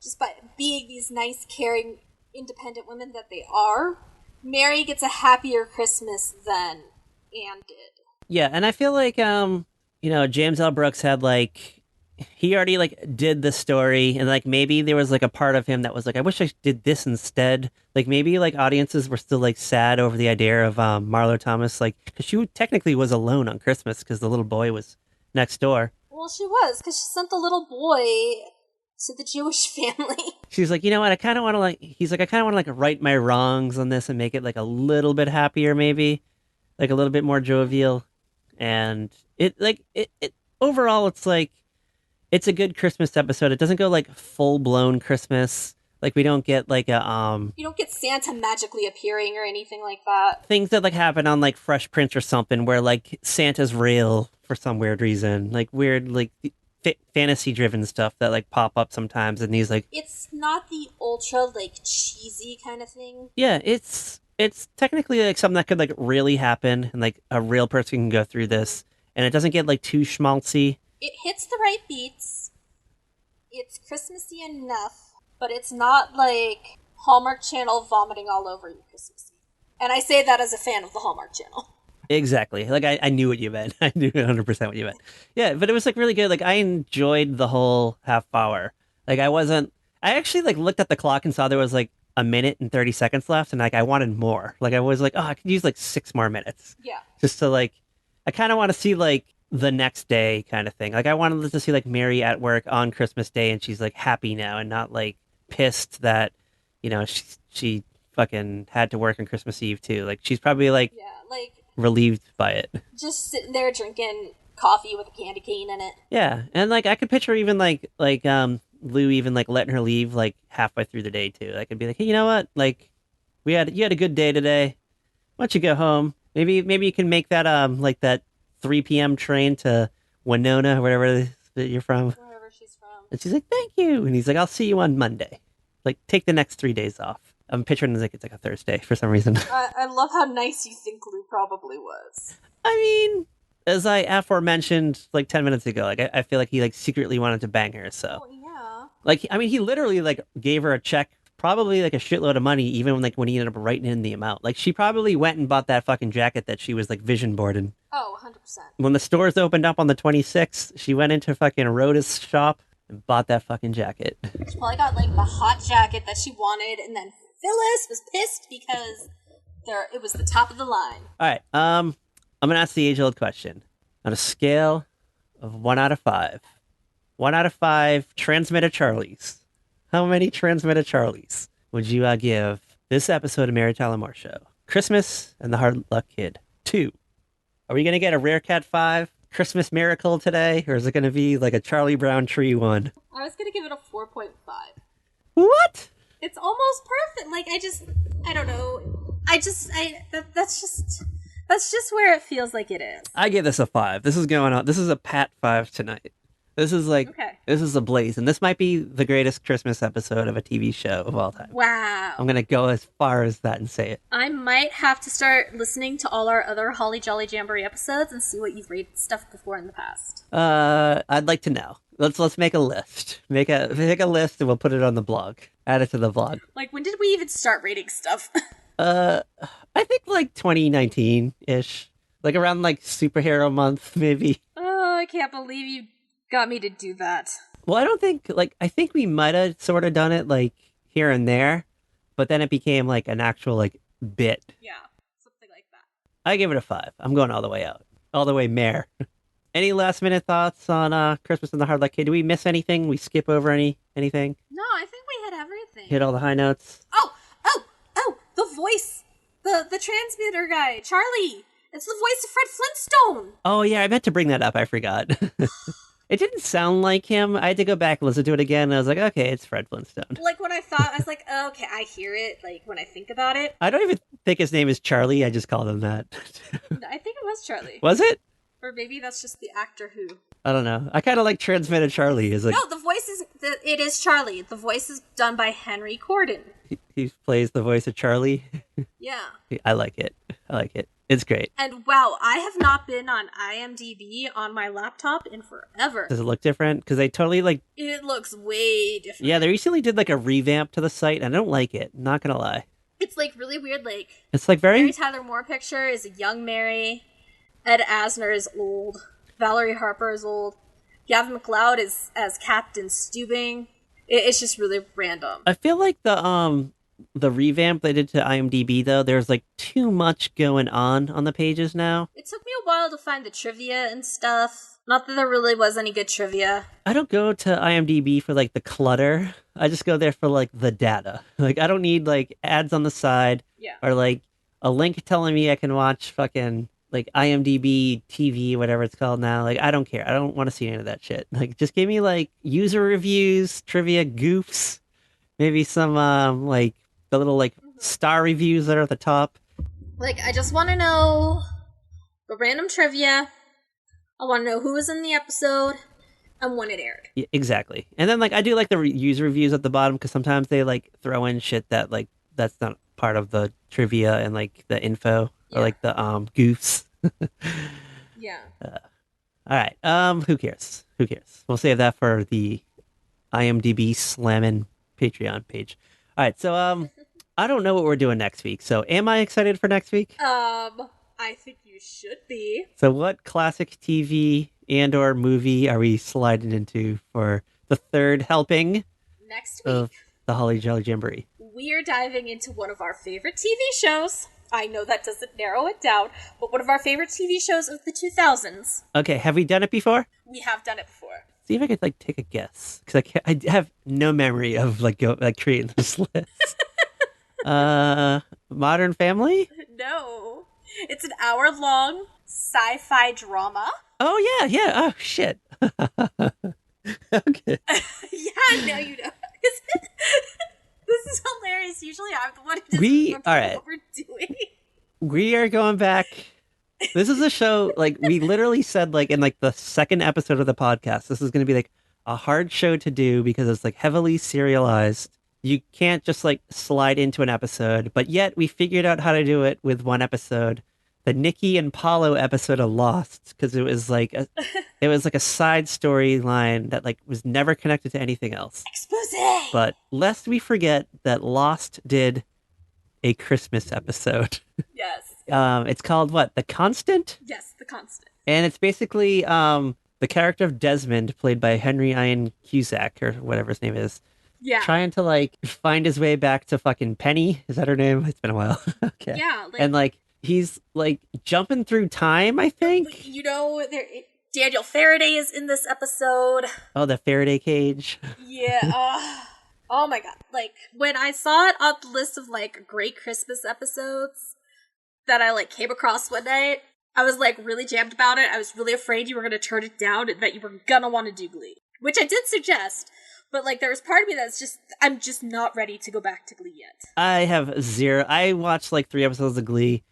just by being these nice, caring, independent women that they are. Mary gets a happier Christmas than Anne did. Yeah, and I feel like James L. Brooks had like he already like did the story, and like maybe there was like a part of him that was like, I wish I did this instead. Like maybe like audiences were still like sad over the idea of Marlo Thomas, like because she technically was alone on Christmas because the little boy was next door. Well, she was, because she sent the little boy to the Jewish family. She's like, you know what? I kind of want to like. He's like, I kind of want to like right my wrongs on this and make it like a little bit happier, maybe, like a little bit more jovial. And it overall, it's like it's a good Christmas episode. It doesn't go like full blown Christmas. Like we don't get like a You don't get Santa magically appearing or anything like that. things that like happen on like Fresh Prince or something where like Santa's real for some weird reason, like weird like fantasy driven stuff that like pop up sometimes, and he's like, It's not the ultra, like, cheesy kind of thing. yeah, it's technically like something that could like really happen, and like a real person can go through this, and it doesn't get like too schmaltzy. It hits the right beats. It's Christmassy enough, but it's not like Hallmark Channel vomiting all over you Christmassy. And I say that as a fan of the Hallmark Channel. Exactly. Like I knew what you meant. I knew 100% what you meant. Yeah, but it was like really good. Like I enjoyed the whole half hour. Like I actually like looked at the clock and saw there was like a minute and 30 seconds left, and like I wanted more. Like I was like, oh, I could use like 6 more minutes Yeah. just to like I kind of want to see like the next day kind of thing. Like I wanted to see like Mary at work on Christmas Day and she's like happy now and not like pissed that she fucking had to work on Christmas Eve too. Like she's probably like Yeah, like relieved by it. just sitting there drinking coffee with a candy cane in it. Yeah, and like I could picture even like Lou even like letting her leave like halfway through the day too. I could be like, hey, you know what? Like you had a good day today. Why don't you go home? Maybe you can make that like that 3 p.m. train to Winona or whatever that you're from. Wherever she's from. And she's like, thank you. And he's like, I'll see you on Monday. Like take the next 3 days off. I'm picturing it like it's like a Thursday for some reason. I love how nice you think Lou probably was. I mean, as I aforementioned like 10 minutes ago, like I feel like he like secretly wanted to bang her. So Oh, yeah. like I mean, he literally like gave her a check, probably like a shitload of money, even when he ended up writing in the amount. Like she probably went and bought that fucking jacket that she was like vision boarding. Oh, 100%. When the stores opened up on the 26th, she went into fucking Rhoda's shop and bought that fucking jacket. She probably got like the hot jacket that she wanted, and then Phyllis was pissed because it was the top of the line. All right, I'm gonna ask the age-old question on a scale of 1 out of 5. 1 out of 5 transmitter Charlies. How many transmitter Charlies would you give this episode of Mary Tyler Moore Show? Christmas and the Hard Luck Kid 2. Are we gonna get a Rare Cat 5 Christmas Miracle today, or is it gonna be like a Charlie Brown Tree one? I was gonna give it a 4.5. What? It's almost perfect. Like I don't know. That's just where it feels like it is. I give this a 5. This is going on. This is a pat 5 tonight. This is like Okay. This is a blaze, and this might be the greatest Christmas episode of a TV show of all time. Wow. I'm gonna go as far as that and say it. I might have to start listening to all our other Holly Jolly Jamboree episodes and see what you've rated stuff before in the past. I'd like to know. Let's make a list. Make a list, and we'll put it on the blog. Add it to the blog. Like, when did we even start rating stuff? I think like 2019 ish, like around like superhero month maybe. Oh, I can't believe you got me to do that. Well, I think we might have sort of done it like here and there, but then it became like an actual like bit. Yeah, something like that. I give it a 5. I'm going all the way out, all the way Mare. Any last minute thoughts on Christmas and the Hard Luck Kid? Do we miss anything? We skip over anything? No, I think we hit everything. Hit all the high notes? Oh, the voice. The transmitter guy, Charlie. It's the voice of Fred Flintstone. Oh yeah, I meant to bring that up. I forgot. It didn't sound like him. I had to go back and listen to it again. And I was like, okay, it's Fred Flintstone. Like, when I thought, I was like, oh, okay, I hear it, like, when I think about it. I don't even think his name is Charlie. I just called him that. I think it was Charlie. Was it? Or maybe that's just the actor who... I don't know. I kind of like transmitted Charlie. Is like No, the voice is... It is Charlie. The voice is done by Henry Corden. he plays the voice of Charlie. Yeah. I like it. It's great. And wow, I have not been on IMDb on my laptop in forever. Does it look different? Because they totally like... It looks way different. Yeah, they recently did like a revamp to the site, and I don't like it. Not gonna lie. It's like really weird, like... It's like Mary very... Tyler Moore picture is a young Mary. Ed Asner is old. Valerie Harper is old. Gavin McLeod is as Captain Stubing. It's just really random. I feel like the revamp they did to IMDb, though, there's like too much going on the pages now. It took me a while to find the trivia and stuff. Not that there really was any good trivia. I don't go to IMDb for like the clutter. I just go there for like the data. Like I don't need like ads on the side Yeah. or like a link telling me I can watch fucking like IMDb TV, whatever it's called now. Like I don't care. I don't want to see any of that shit. Like just give me like user reviews, trivia goofs, maybe some like the little like star reviews that are at the top. Like, I just want to know the random trivia. I want to know who was in the episode and when it aired. Yeah, exactly. And then like I do like the user reviews at the bottom because sometimes they like throw in shit that like that's not part of the trivia and like the info or like the goofs. Yeah. All right. Who cares? We'll save that for the IMDb slamming Patreon page. All right. So I don't know what we're doing next week. So am I excited for next week? I think you should be. So what classic TV and or movie are we sliding into for the third helping Next week, of the Holly Jolly Jamboree? we're diving into one of our favorite TV shows, I know that doesn't narrow it down, but one of our favorite TV shows of the 2000s. Okay, have we done it before? We have done it before. See if I could like take a guess, because I have no memory of like creating this list. Modern Family? No. It's an hour-long sci-fi drama. Oh yeah. Oh shit. Okay. Yeah, no, you know. This is hilarious. Usually I'm the one who doesn't remember what we're doing. We are going back. This is a show, like, we literally said, like, in, like, the second episode of the podcast, this is going to be, like, a hard show to do because it's, like, heavily serialized. You can't just, like, slide into an episode, but yet we figured out how to do it with one episode. The Nikki and Paulo episode of Lost, because it was, like, a side storyline that, like, was never connected to anything else. Expose! But lest we forget that Lost did a Christmas episode. Yes. It's called what? The Constant? Yes, The Constant. And it's basically the character of Desmond, played by Henry Ian Cusack, or whatever his name is. Yeah. Trying to, like, find his way back to fucking Penny. Is that her name? It's been a while. Okay. Yeah. Like, and, like, he's, like, jumping through time, I think. You know, Daniel Faraday is in this episode. Oh, the Faraday cage. Yeah. Oh my god. Like, when I saw it on the list of, like, great Christmas episodes that I, like, came across one night, I was, like, really jammed about it. I was really afraid you were going to turn it down and that you were going to want to do Glee. Which I did suggest, but, like, there was part of me that's just, I'm just not ready to go back to Glee yet. I have zero. I watched, like, 3 episodes of Glee.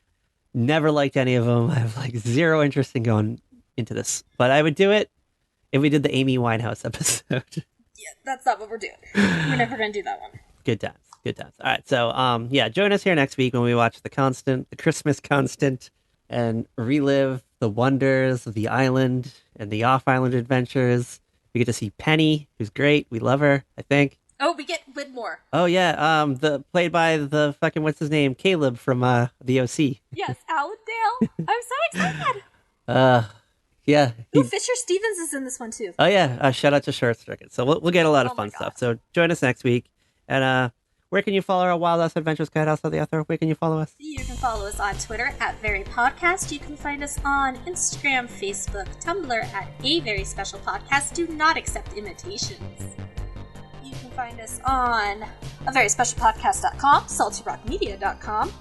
Never liked any of them. I have, like, zero interest in going into this. But I would do it if we did the Amy Winehouse episode. Yeah, that's not what we're doing. We're never going to do that one. Good times. Good times. All right. So, yeah, join us here next week when we watch the Christmas Constant, and relive the wonders of the island and the off-island adventures. We get to see Penny, who's great. We love her, I think. Oh, we get Widmore. Oh, yeah. Played by the fucking, what's his name? Caleb from the OC. Yes, Allendale. I'm so excited. Yeah. Ooh, Fisher Stevens is in this one, too. Oh, yeah. Shout out to Short Circuit. So we'll get a lot of fun stuff. So join us next week. And where can you follow our Wild Ass Adventures Guide? Also, the author. Where can you follow us? You can follow us on Twitter at Very Podcast. You can find us on Instagram, Facebook, Tumblr at A Very Special Podcast. Do not accept imitations. You can find us on averyspecialpodcast.com, saltyrockmedia.com.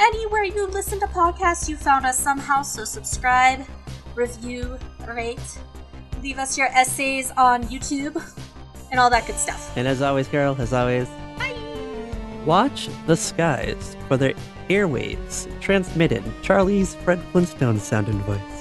Anywhere you listen to podcasts, you found us somehow, so subscribe, review, rate, leave us your essays on YouTube, and all that good stuff. And as always, Carol, Bye! watch the skies for their airwaves transmitted Charlie's Fred Flintstone sound and voice.